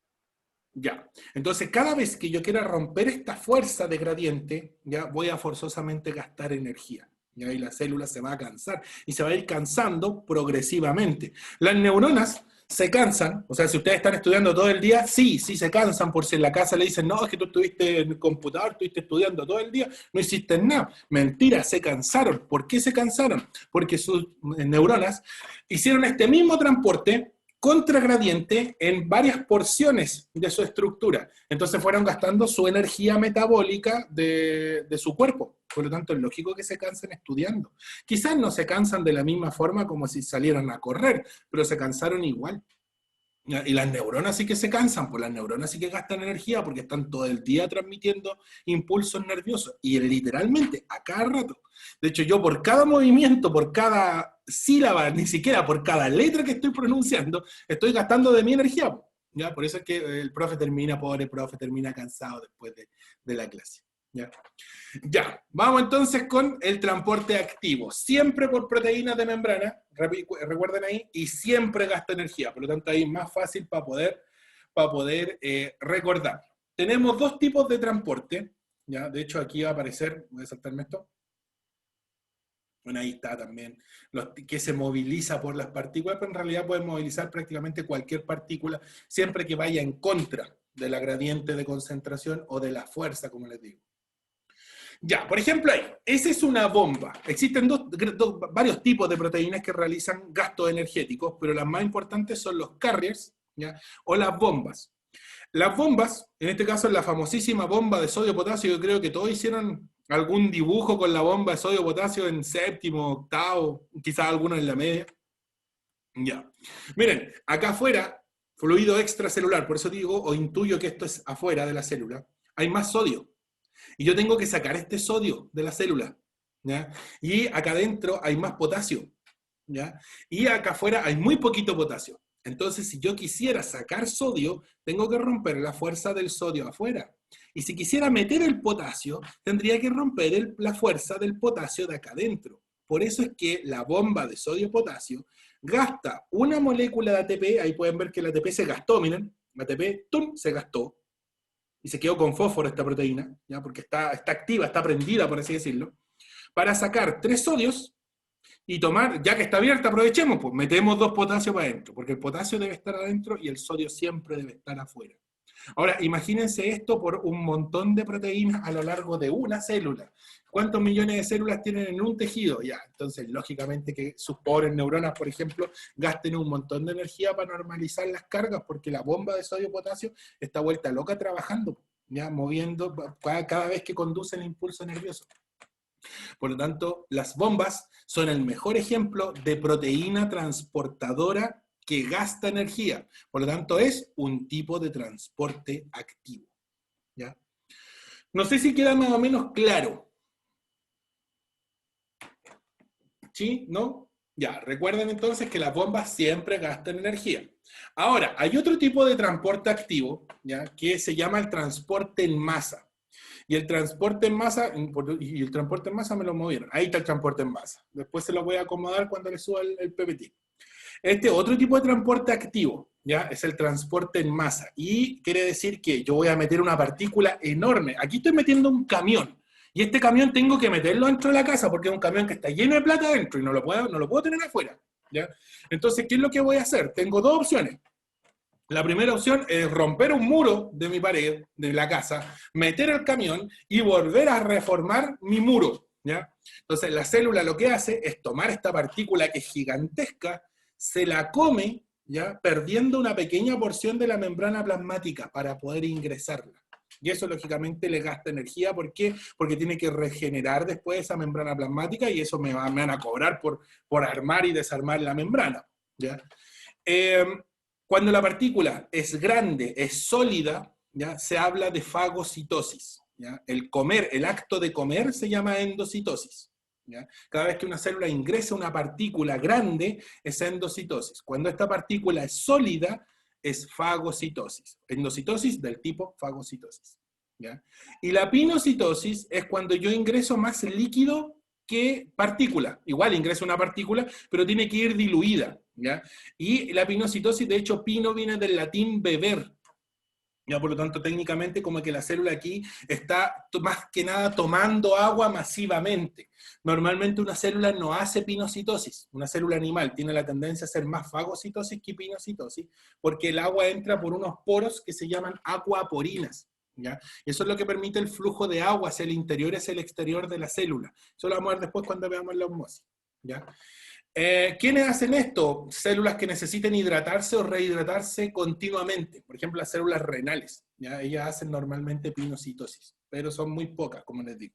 Ya, entonces cada vez que yo quiera romper esta fuerza de gradiente, ya voy a forzosamente gastar energía. ¿Ya? Y la célula se va a cansar y se va a ir cansando progresivamente. Las neuronas se cansan, o sea, si ustedes están estudiando todo el día, sí se cansan, por si en la casa le dicen, no, es que tú estuviste en el computador, estuviste estudiando todo el día, no hiciste nada. Mentira, se cansaron. ¿Por qué se cansaron? Porque sus neuronas hicieron este mismo transporte contragradiente en varias porciones de su estructura. Entonces fueron gastando su energía metabólica de su cuerpo. Por lo tanto, es lógico que se cansen estudiando. Quizás no se cansan de la misma forma como si salieran a correr, pero se cansaron igual. Y las neuronas sí que se cansan, pues las neuronas sí que gastan energía porque están todo el día transmitiendo impulsos nerviosos. Y literalmente, a cada rato. De hecho, yo por cada movimiento, por cada sílaba, ni siquiera por cada letra que estoy pronunciando, estoy gastando de mi energía. ¿Ya? Por eso es que el profe termina, pobre profe, termina cansado después de la clase. ¿Ya? Ya, vamos entonces con el transporte activo. Siempre por proteínas de membrana, recuerden ahí, y siempre gasta energía. Por lo tanto, ahí es más fácil para poder recordar. Tenemos dos tipos de transporte. ¿Ya? De hecho, aquí va a aparecer, voy a saltarme esto. Bueno, ahí está también, que se moviliza por las partículas, pero en realidad pueden movilizar prácticamente cualquier partícula, siempre que vaya en contra de la gradiente de concentración o de la fuerza, como les digo. Ya, por ejemplo ahí, esa es una bomba. Existen varios tipos de proteínas que realizan gastos energéticos, pero las más importantes son los carriers, ¿ya? O las bombas. Las bombas, en este caso la famosísima bomba de sodio-potasio, yo creo que todos hicieron algún dibujo con la bomba de sodio-potasio en séptimo, octavo, quizás algunos en la media. Ya. Miren, acá afuera, fluido extracelular, por eso digo o intuyo que esto es afuera de la célula, hay más sodio. Y yo tengo que sacar este sodio de la célula, ¿ya? Y acá adentro hay más potasio, ¿ya? Y acá afuera hay muy poquito potasio. Entonces, si yo quisiera sacar sodio, tengo que romper la fuerza del sodio afuera. Y si quisiera meter el potasio, tendría que romper la fuerza del potasio de acá adentro. Por eso es que la bomba de sodio-potasio gasta una molécula de ATP, ahí pueden ver que la ATP se gastó, miren, la ATP, ¡tum!, se gastó, y se quedó con fósforo esta proteína, ¿ya? Porque está activa, está prendida, por así decirlo, para sacar 3 sodios y tomar, ya que está abierta, aprovechemos, pues metemos 2 potasios para adentro, porque el potasio debe estar adentro y el sodio siempre debe estar afuera. Ahora, imagínense esto por un montón de proteínas a lo largo de una célula. ¿Cuántos millones de células tienen en un tejido? Ya, entonces, lógicamente que sus pobres neuronas, por ejemplo, gasten un montón de energía para normalizar las cargas, porque la bomba de sodio-potasio está vuelta loca trabajando, ya moviendo cada vez que conduce el impulso nervioso. Por lo tanto, las bombas son el mejor ejemplo de proteína transportadora que gasta energía. Por lo tanto, es un tipo de transporte activo. ¿Ya? No sé si queda más o menos claro. ¿Sí? ¿No? Ya, recuerden entonces que las bombas siempre gastan energía. Ahora, hay otro tipo de transporte activo, ¿ya? Que se llama el transporte en masa. Y el transporte en masa me lo movieron. Ahí está el transporte en masa. Después se lo voy a acomodar cuando le suba el PPT. Este otro tipo de transporte activo, ¿ya? Es el transporte en masa. Y quiere decir que yo voy a meter una partícula enorme. Aquí estoy metiendo un camión. Y este camión tengo que meterlo dentro de la casa porque es un camión que está lleno de plata adentro y no lo puedo tener afuera, ¿ya? Entonces, ¿qué es lo que voy a hacer? Tengo dos opciones. La primera opción es romper un muro de mi pared, de la casa, meter el camión y volver a reformar mi muro, ¿ya? Entonces, la célula lo que hace es tomar esta partícula que es gigantesca, se la come, ¿ya? Perdiendo una pequeña porción de la membrana plasmática para poder ingresarla. Y eso, lógicamente, le gasta energía. ¿Por qué? Porque tiene que regenerar después esa membrana plasmática y eso me van a cobrar por armar y desarmar la membrana, ¿ya? Cuando la partícula es grande, es sólida, ¿ya? Se habla de fagocitosis, ¿ya? El acto de comer se llama endocitosis, ¿ya? Cada vez que una célula ingresa una partícula grande, es endocitosis. Cuando esta partícula es sólida, es fagocitosis. Endocitosis del tipo fagocitosis, ¿ya? Y la pinocitosis es cuando yo ingreso más líquido que partícula. Igual ingreso una partícula, pero tiene que ir diluida, ¿ya? Y la pinocitosis, de hecho, pino viene del latín beber, ¿ya? Por lo tanto, técnicamente, como que la célula aquí está más que nada tomando agua masivamente. Normalmente una célula no hace pinocitosis. Una célula animal tiene la tendencia a hacer más fagocitosis que pinocitosis, porque el agua entra por unos poros que se llaman aquaporinas, ¿ya? Y eso es lo que permite el flujo de agua hacia el interior y hacia el exterior de la célula. Eso lo vamos a ver después cuando veamos la osmosis, ¿ya? ¿Quiénes hacen esto? Células que necesiten hidratarse o rehidratarse continuamente. Por ejemplo, las células renales, ¿ya? Ellas hacen normalmente pinocitosis, pero son muy pocas, como les digo.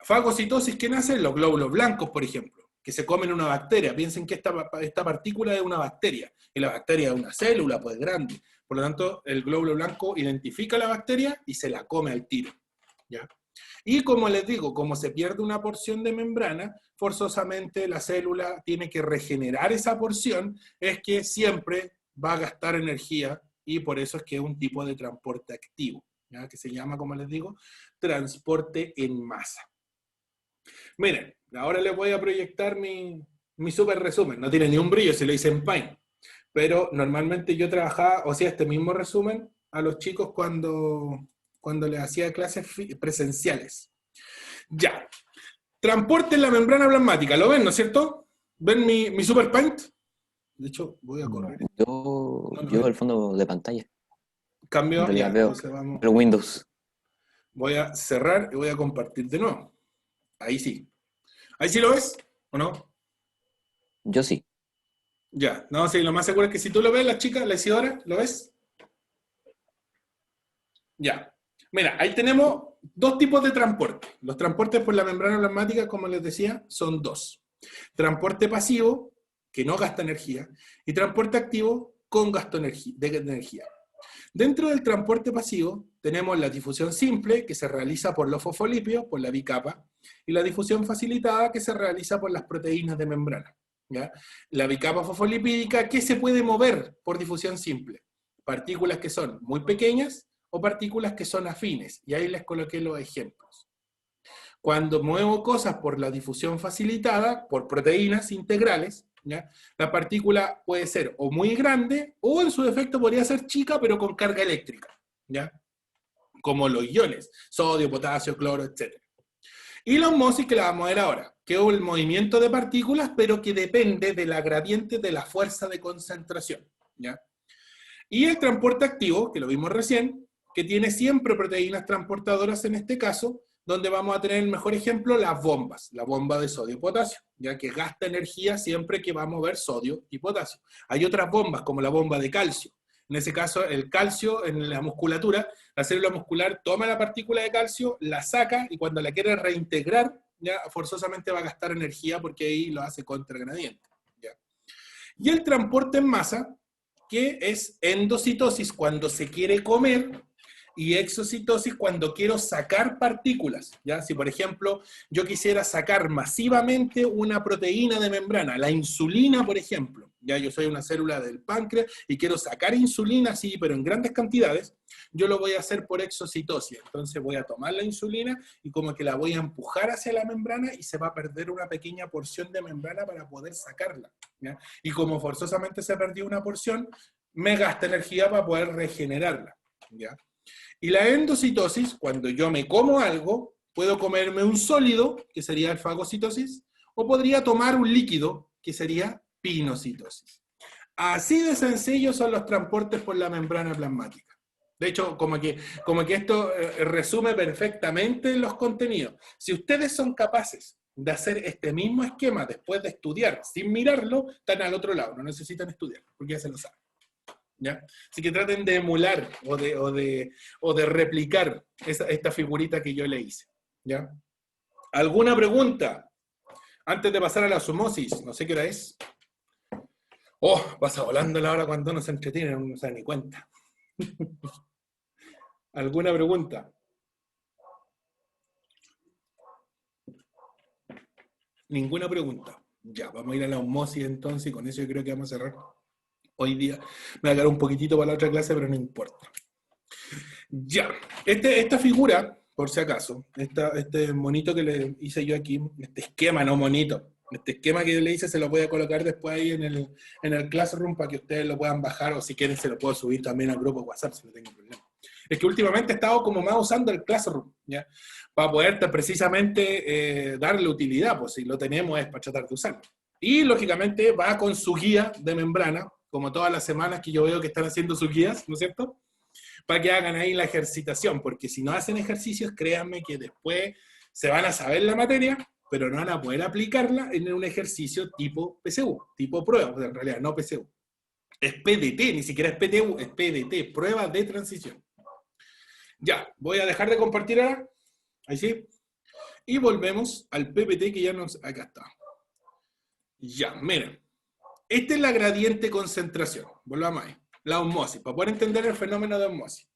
Fagocitosis, ¿quién hace? Los glóbulos blancos, por ejemplo, que se comen una bacteria. Piensen que esta partícula es una bacteria, y la bacteria es una célula, pues grande. Por lo tanto, el glóbulo blanco identifica la bacteria y se la come al tiro, ¿ya? Y como les digo, como se pierde una porción de membrana, forzosamente la célula tiene que regenerar esa porción, es que siempre va a gastar energía y por eso es que es un tipo de transporte activo, ¿ya? Que se llama, como les digo, transporte en masa. Miren, ahora les voy a proyectar mi super resumen. No tiene ni un brillo, se lo hice en Paint. Pero normalmente yo trabajaba, o sea, este mismo resumen a los chicos cuando les hacía clases presenciales. Ya. Transporte en la membrana plasmática. ¿Lo ven, no es cierto? ¿Ven mi Super Paint? De hecho, voy a correr. Yo al fondo de pantalla. Cambio, ya, veo, entonces vamos. pero Windows. Voy a cerrar y voy a compartir de nuevo. Ahí sí. ¿Ahí sí lo ves o no? Yo sí. Ya, no, sí, lo más seguro es que si tú lo ves, la chica, la Isidora, ¿lo ves? Ya. Mira, ahí tenemos dos tipos de transporte. Los transportes por la membrana plasmática, como les decía, son dos. Transporte pasivo, que no gasta energía, y transporte activo con gasto de energía. Dentro del transporte pasivo tenemos la difusión simple, que se realiza por los fosfolípidos, por la bicapa, y la difusión facilitada, que se realiza por las proteínas de membrana, ¿ya? La bicapa fosfolipídica, ¿qué se puede mover por difusión simple? Partículas que son muy pequeñas o partículas que son afines, y ahí les coloqué los ejemplos. Cuando muevo cosas por la difusión facilitada, por proteínas integrales, ¿ya? La partícula puede ser o muy grande, o en su defecto podría ser chica, pero con carga eléctrica, ¿ya? Como los iones, sodio, potasio, cloro, etc. Y la osmosis, que la vamos a ver ahora, que es el movimiento de partículas, pero que depende de la gradiente de la fuerza de concentración, ¿ya? Y el transporte activo, que lo vimos recién, que tiene siempre proteínas transportadoras en este caso, donde vamos a tener el mejor ejemplo, las bombas, la bomba de sodio y potasio, ya que gasta energía siempre que va a mover sodio y potasio. Hay otras bombas, como la bomba de calcio. En ese caso, el calcio en la musculatura, la célula muscular toma la partícula de calcio, la saca, y cuando la quiere reintegrar, ya forzosamente va a gastar energía porque ahí lo hace contragradiente, ¿ya? Y el transporte en masa, que es endocitosis cuando se quiere comer, y exocitosis cuando quiero sacar partículas, ¿ya? Si, por ejemplo, yo quisiera sacar masivamente una proteína de membrana, la insulina, por ejemplo, ya yo soy una célula del páncreas y quiero sacar insulina, sí, pero en grandes cantidades, yo lo voy a hacer por exocitosis. Entonces voy a tomar la insulina y como que la voy a empujar hacia la membrana y se va a perder una pequeña porción de membrana para poder sacarla, ¿ya? Y como forzosamente se perdió una porción, me gasta energía para poder regenerarla, ¿ya? Y la endocitosis, cuando yo me como algo, Puedo comerme un sólido, que sería alfagocitosis, o podría tomar un líquido, que sería pinocitosis. Así de sencillo son los transportes por la membrana plasmática. De hecho, como que esto resume perfectamente los contenidos. Si ustedes son capaces de hacer este mismo esquema después de estudiar, sin mirarlo, están al otro lado, no necesitan estudiar, porque ya se lo saben. ¿Ya? Así que traten de emular o de replicar esta figurita que yo le hice. ¿Ya? ¿Alguna pregunta? Antes de pasar a la osmosis, no sé qué hora es. Oh, pasa volando la hora cuando uno se entretiene, uno no se da ni cuenta. ¿Alguna pregunta? Ninguna pregunta. Ya, vamos a ir a la osmosis entonces, y con eso yo creo que vamos a cerrar. Hoy día me va a quedar un poquitito para la otra clase, pero no importa. Ya, esta figura, por si acaso, este monito que le hice yo aquí, este esquema, no monito, este esquema que yo le hice se lo voy a colocar después ahí en el Classroom para que ustedes lo puedan bajar, o si quieren se lo puedo subir también al grupo WhatsApp si no tengo problema. Es que últimamente he estado como más usando el Classroom, ¿ya? Para poder precisamente darle utilidad, pues si lo tenemos es para tratar de usarlo. Y lógicamente va con su guía de membrana, como todas las semanas que yo veo que están haciendo sus guías, ¿no es cierto? Para que hagan ahí la ejercitación, porque si no hacen ejercicios, créanme que después se van a saber la materia, pero no van a poder aplicarla en un ejercicio tipo PSU, tipo prueba, o sea, en realidad no PSU. Es PDT, ni siquiera es PTU, es PDT, prueba de transición. Ya, voy a dejar de compartir ahora, ahí sí, y volvemos al PPT que ya nos... Acá está. Ya, miren. Esta es la gradiente concentración, volvamos ahí, la osmosis, para poder entender el fenómeno de osmosis.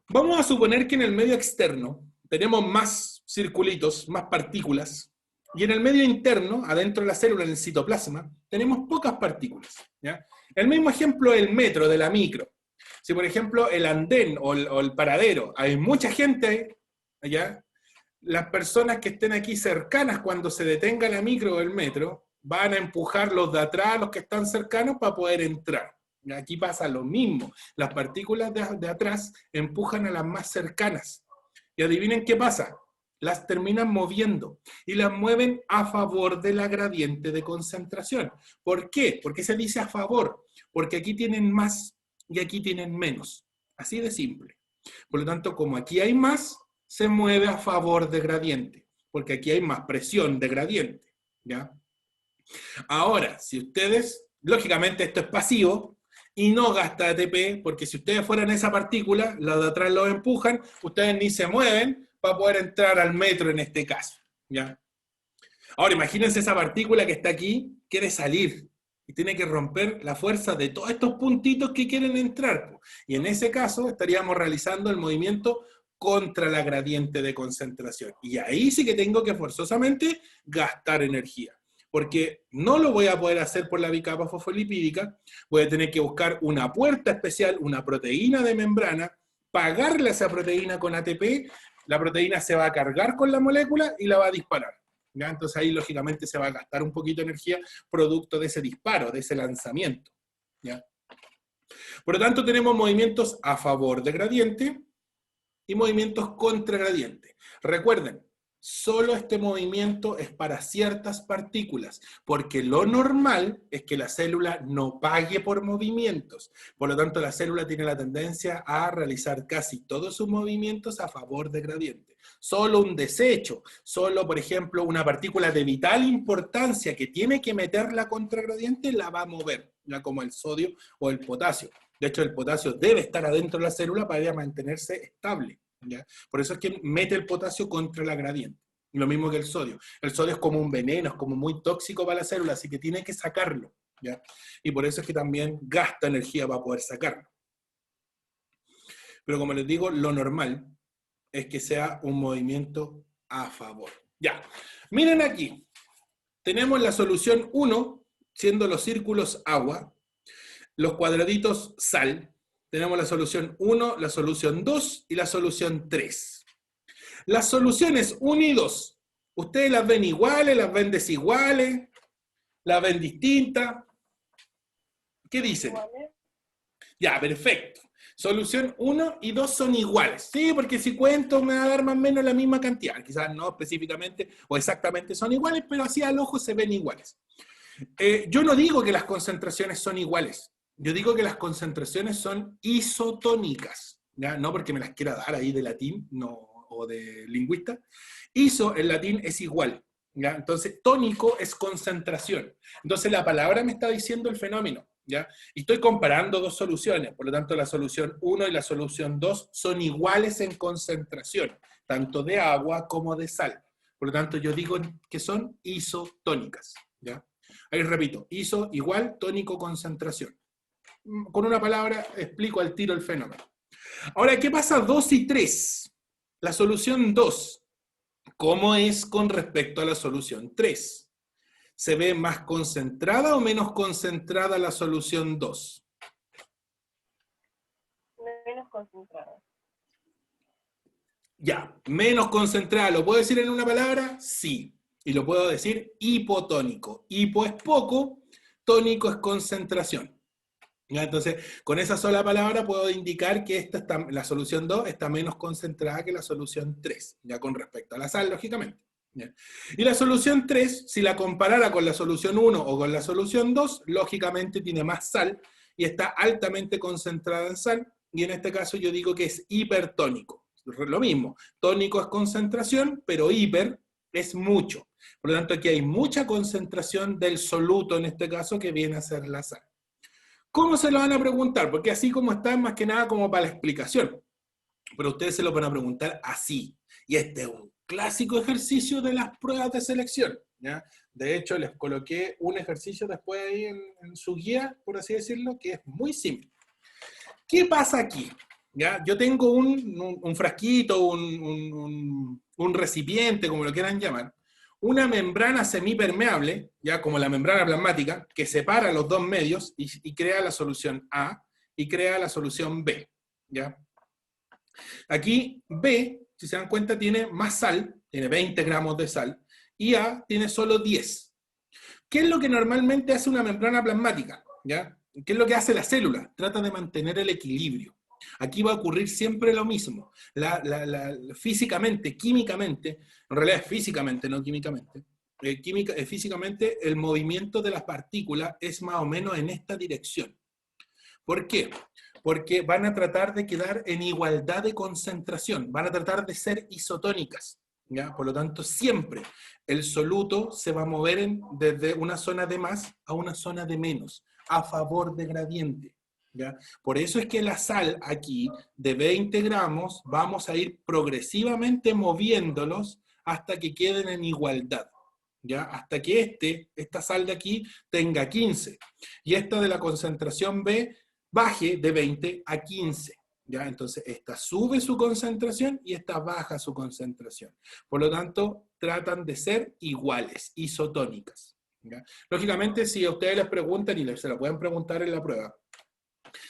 Vamos a suponer que en el medio externo tenemos más circulitos, más partículas, y en el medio interno, adentro de la célula, en el citoplasma, tenemos pocas partículas. ¿Ya? El mismo ejemplo del metro, de la micro. Si por ejemplo el andén o el paradero, hay mucha gente allá, las personas que estén aquí cercanas cuando se detenga la micro o el metro, van a empujar los de atrás, los que están cercanos, para poder entrar. Aquí pasa lo mismo. Las partículas de atrás empujan a las más cercanas. Y adivinen qué pasa. Las terminan moviendo. Y las mueven a favor de la gradiente de concentración. ¿Por qué? ¿Por qué se dice a favor? Porque aquí tienen más y aquí tienen menos. Así de simple. Por lo tanto, como aquí hay más, se mueve a favor de gradiente. Porque aquí hay más presión de gradiente. ¿Ya? Ahora, si ustedes, lógicamente esto es pasivo y no gasta ATP, porque si ustedes fueran esa partícula, los de atrás los empujan, ustedes ni se mueven para poder entrar al metro en este caso. ¿Ya? Ahora, imagínense esa partícula que está aquí, quiere salir y tiene que romper la fuerza de todos estos puntitos que quieren entrar. Y en ese caso estaríamos realizando el movimiento contra la gradiente de concentración. Y ahí sí que tengo que forzosamente gastar energía. Porque no lo voy a poder hacer por la bicapa fosfolipídica, voy a tener que buscar una puerta especial, una proteína de membrana, pagarle a esa proteína con ATP, la proteína se va a cargar con la molécula y la va a disparar. ¿Ya? Entonces ahí lógicamente se va a gastar un poquito de energía producto de ese disparo, de ese lanzamiento. ¿Ya? Por lo tanto tenemos movimientos a favor de gradiente y movimientos contra gradiente. Recuerden, solo este movimiento es para ciertas partículas, porque lo normal es que la célula no pague por movimientos. Por lo tanto, la célula tiene la tendencia a realizar casi todos sus movimientos a favor de gradiente. Solo un desecho, solo, por ejemplo, una partícula de vital importancia que tiene que meterla contra gradiente, la va a mover, ya como el sodio o el potasio. De hecho, el potasio debe estar adentro de la célula para mantenerse estable. ¿Ya? Por eso es que mete el potasio contra la gradiente. Lo mismo que el sodio. El sodio es como un veneno, es como muy tóxico para la célula, así que tiene que sacarlo. ¿Ya? Y por eso es que también gasta energía para poder sacarlo. Pero como les digo, lo normal es que sea un movimiento a favor. Ya, miren aquí. Tenemos la solución 1, siendo los círculos agua, los cuadraditos sal. Tenemos la solución 1, la solución 2 y la solución 3. Las soluciones 1 y 2, ¿ustedes las ven iguales, las ven desiguales, las ven distintas? ¿Qué dicen? Ya, perfecto. Solución 1 y 2 son iguales. Sí, porque si cuento me va a dar más o menos la misma cantidad. Quizás no específicamente o exactamente son iguales, pero así al ojo se ven iguales. Yo no digo que las concentraciones son iguales. Yo digo que las concentraciones son isotónicas. ¿Ya? No porque me las quiera dar ahí de latín o de lingüista. Iso en latín es igual. ¿Ya? Entonces, tónico es concentración. Entonces, la palabra me está diciendo el fenómeno. ¿Ya? Y estoy comparando dos soluciones, por lo tanto la solución 1 y la solución 2 son iguales en concentración, tanto de agua como de sal. Por lo tanto yo digo que son isotónicas. ¿Ya? Ahí repito, iso igual, tónico, concentración. Con una palabra explico al tiro el fenómeno. Ahora, ¿qué pasa 2 y 3? La solución 2, ¿cómo es con respecto a la solución 3? ¿Se ve más concentrada o menos concentrada la solución 2? Menos concentrado. Ya, menos concentrada. ¿Lo puedo decir en una palabra? Sí. Y lo puedo decir hipotónico. Hipo es poco, tónico es concentración. ¿Ya? Entonces, con esa sola palabra puedo indicar que la solución 2 está menos concentrada que la solución 3, ya con respecto a la sal, lógicamente. ¿Ya? Y la solución 3, si la comparara con la solución 1 o con la solución 2, lógicamente tiene más sal y está altamente concentrada en sal, y en este caso yo digo que es hipertónico. Lo mismo, tónico es concentración, pero hiper es mucho. Por lo tanto, aquí hay mucha concentración del soluto, en este caso, que viene a ser la sal. ¿Cómo se lo van a preguntar? Porque así como está, es más que nada como para la explicación. Pero ustedes se lo van a preguntar así. Y este es un clásico ejercicio de las pruebas de selección. ¿Ya? De hecho, les coloqué un ejercicio después ahí en su guía, por así decirlo, que es muy simple. ¿Qué pasa aquí? ¿Ya? Yo tengo un frasquito, un recipiente, como lo quieran llamar, una membrana semipermeable, ya como la membrana plasmática, que separa los dos medios y crea la solución A y crea la solución B. ¿Ya? Aquí B, si se dan cuenta, tiene más sal, tiene 20 gramos de sal, y A tiene solo 10. ¿Qué es lo que normalmente hace una membrana plasmática? ¿Ya? ¿Qué es lo que hace la célula? Trata de mantener el equilibrio. Aquí va a ocurrir siempre lo mismo. Físicamente, químicamente, en realidad es físicamente, no químicamente, físicamente el movimiento de las partículas es más o menos en esta dirección. ¿Por qué? Porque van a tratar de quedar en igualdad de concentración, van a tratar de ser isotónicas. ¿Ya? Por lo tanto, siempre el soluto se va a mover desde una zona de más a una zona de menos, a favor de gradiente. ¿Ya? Por eso es que la sal aquí, de 20 gramos, vamos a ir progresivamente moviéndolos hasta que queden en igualdad. ¿Ya? Hasta que esta sal de aquí tenga 15. Y esta de la concentración B baje de 20 a 15. ¿Ya? Entonces, esta sube su concentración y esta baja su concentración. Por lo tanto, tratan de ser iguales, isotónicas. ¿Ya? Lógicamente, si a ustedes les preguntan, y se lo pueden preguntar en la prueba,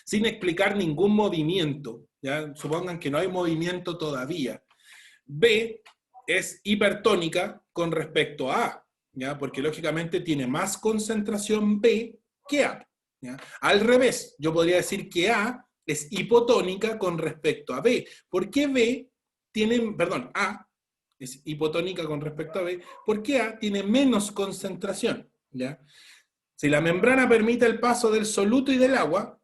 sin explicar ningún movimiento, ¿ya? Supongan que no hay movimiento todavía, B es hipertónica con respecto a A, ¿ya? Porque lógicamente tiene más concentración B que A. ¿Ya? Al revés, yo podría decir que A es hipotónica con respecto a B. ¿Por qué A es hipotónica con respecto a B? Porque A tiene menos concentración. ¿Ya? Si la membrana permite el paso del soluto y del agua,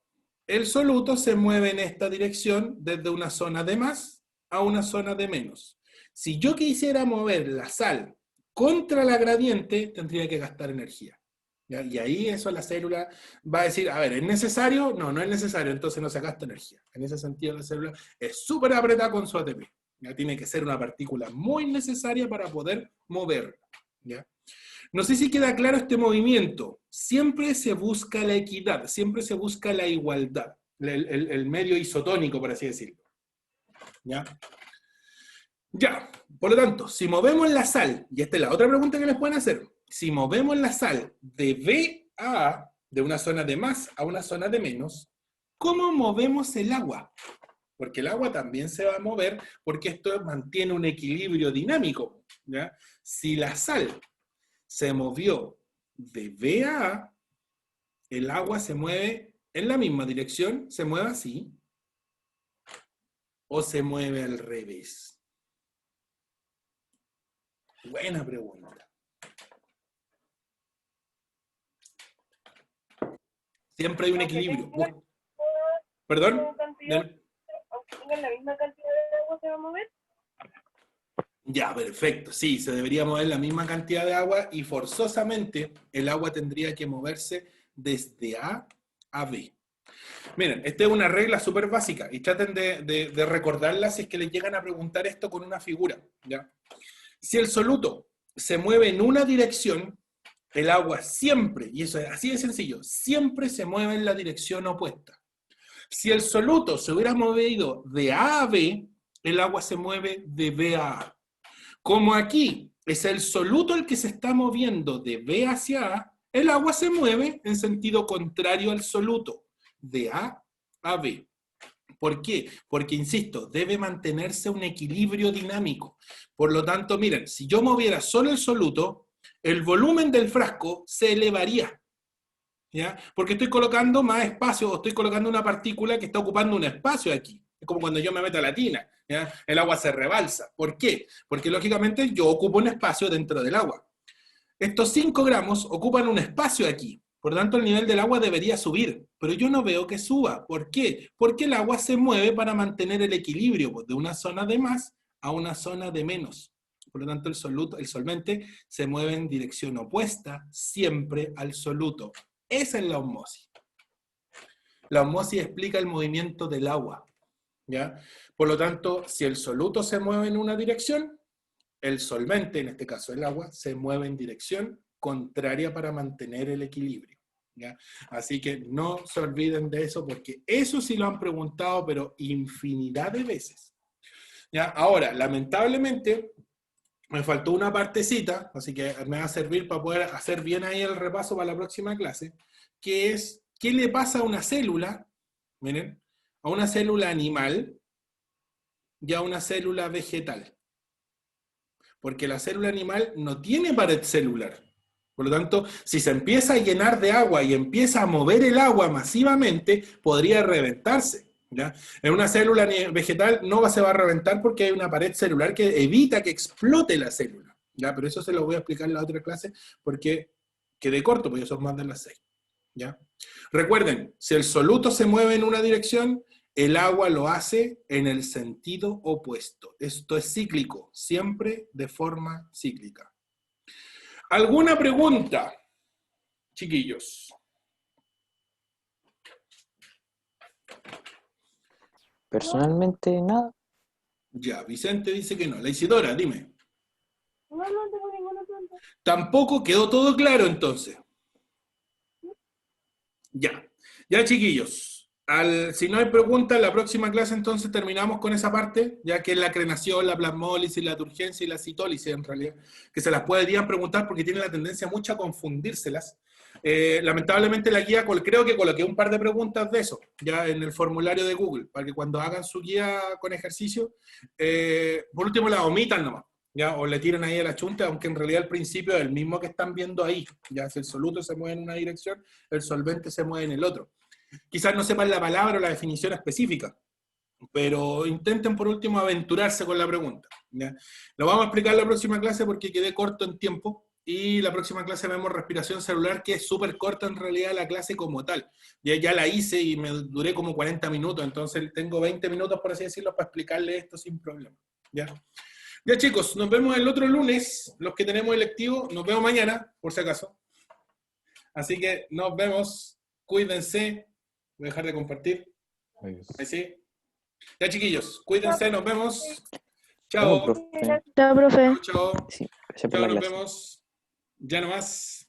el soluto se mueve en esta dirección desde una zona de más a una zona de menos. Si yo quisiera mover la sal contra la gradiente, tendría que gastar energía. ¿Ya? Y ahí eso la célula va a decir, a ver, ¿es necesario? No, no es necesario, entonces no se gasta energía. En ese sentido la célula es súper apretada con su ATP. ¿Ya? Tiene que ser una partícula muy necesaria para poder moverla. ¿Ya? No sé si queda claro este movimiento. Siempre se busca la equidad, siempre se busca la igualdad, el medio isotónico, por así decirlo. ¿Ya? Ya, por lo tanto, si movemos la sal, y esta es la otra pregunta que les pueden hacer, si movemos la sal de B a A, de una zona de más a una zona de menos, ¿cómo movemos el agua? Porque el agua también se va a mover, porque esto mantiene un equilibrio dinámico. ¿Ya? Si la sal se movió de B a A, el agua se mueve en la misma dirección, se mueve así, o se mueve al revés? Buena pregunta. Siempre hay un equilibrio. ¿Perdón? Aunque tengan la misma cantidad de agua, ¿se va a mover? Ya, perfecto. Sí, se debería mover la misma cantidad de agua y forzosamente el agua tendría que moverse desde A a B. Miren, esta es una regla súper básica y traten de recordarla si es que les llegan a preguntar esto con una figura, ¿ya? Si el soluto se mueve en una dirección, el agua siempre, y eso es así de sencillo, siempre se mueve en la dirección opuesta. Si el soluto se hubiera movido de A a B, el agua se mueve de B a A. Como aquí es el soluto el que se está moviendo de B hacia A, el agua se mueve en sentido contrario al soluto, de A a B. ¿Por qué? Porque, insisto, debe mantenerse un equilibrio dinámico. Por lo tanto, miren, si yo moviera solo el soluto, el volumen del frasco se elevaría, ¿ya? Porque estoy colocando más espacio, o estoy colocando una partícula que está ocupando un espacio aquí. Es como cuando yo me meto a la tina, ¿ya? El agua se rebalsa. ¿Por qué? Porque, lógicamente, yo ocupo un espacio dentro del agua. Estos 5 gramos ocupan un espacio aquí. Por lo tanto, el nivel del agua debería subir, pero yo no veo que suba. ¿Por qué? Porque el agua se mueve para mantener el equilibrio, pues, de una zona de más a una zona de menos. Por lo tanto, el solvente se mueve en dirección opuesta siempre al soluto. Esa es la osmosis. La osmosis explica el movimiento del agua, ¿ya? Por lo tanto, si el soluto se mueve en una dirección, el solvente, en este caso el agua, se mueve en dirección contraria para mantener el equilibrio, ¿ya? Así que no se olviden de eso, porque eso sí lo han preguntado, pero infinidad de veces, ¿ya? Ahora, lamentablemente, me faltó una partecita, así que me va a servir para poder hacer bien ahí el repaso para la próxima clase, que es, ¿qué le pasa a una célula? Miren, a una célula animal y a una célula vegetal. Porque la célula animal no tiene pared celular. Por lo tanto, si se empieza a llenar de agua y empieza a mover el agua masivamente, podría reventarse, ¿ya? En una célula vegetal no se va a reventar porque hay una pared celular que evita que explote la célula, ¿ya? Pero eso se lo voy a explicar en la otra clase porque quedé corto, porque son más de las 6, ¿ya? Recuerden, si el soluto se mueve en una dirección, el agua lo hace en el sentido opuesto. Esto es cíclico, siempre de forma cíclica. ¿Alguna pregunta, chiquillos? Personalmente, nada. Ya, Vicente dice que no. La Isidora, dime. No tengo ninguna pregunta. Tampoco quedó todo claro entonces. Ya, ya chiquillos. Si no hay preguntas, la próxima clase entonces terminamos con esa parte, ya que es la crenación, la plasmólisis, la turgencia y la citólisis en realidad, que se las podrían preguntar porque tienen la tendencia mucho a confundírselas. Lamentablemente la guía, creo que coloqué un par de preguntas de eso, ya en el formulario de Google, para que cuando hagan su guía con ejercicio, por último la omitan nomás, ya, o le tiren ahí a la chunta, aunque en realidad el principio es el mismo que están viendo ahí, ya, si el soluto se mueve en una dirección, el solvente se mueve en el otro. Quizás no sepan la palabra o la definición específica, pero intenten por último aventurarse con la pregunta, ¿ya? Lo vamos a explicar en la próxima clase porque quedé corto en tiempo, y la próxima clase vemos respiración celular, que es súper corta en realidad la clase como tal. Ya la hice y me duré como 40 minutos, entonces tengo 20 minutos, por así decirlo, para explicarle esto sin problema, ¿ya? Ya chicos, nos vemos el otro lunes, los que tenemos electivo, nos vemos mañana, por si acaso. Así que nos vemos, cuídense. Voy a dejar de compartir. Adiós. Ahí sí. Ya chiquillos, cuídense, nos vemos. Chao, Chao. profe. Chao, profe. Chao. Sí, gracias por Chao, la nos clase. vemos. Ya nomás.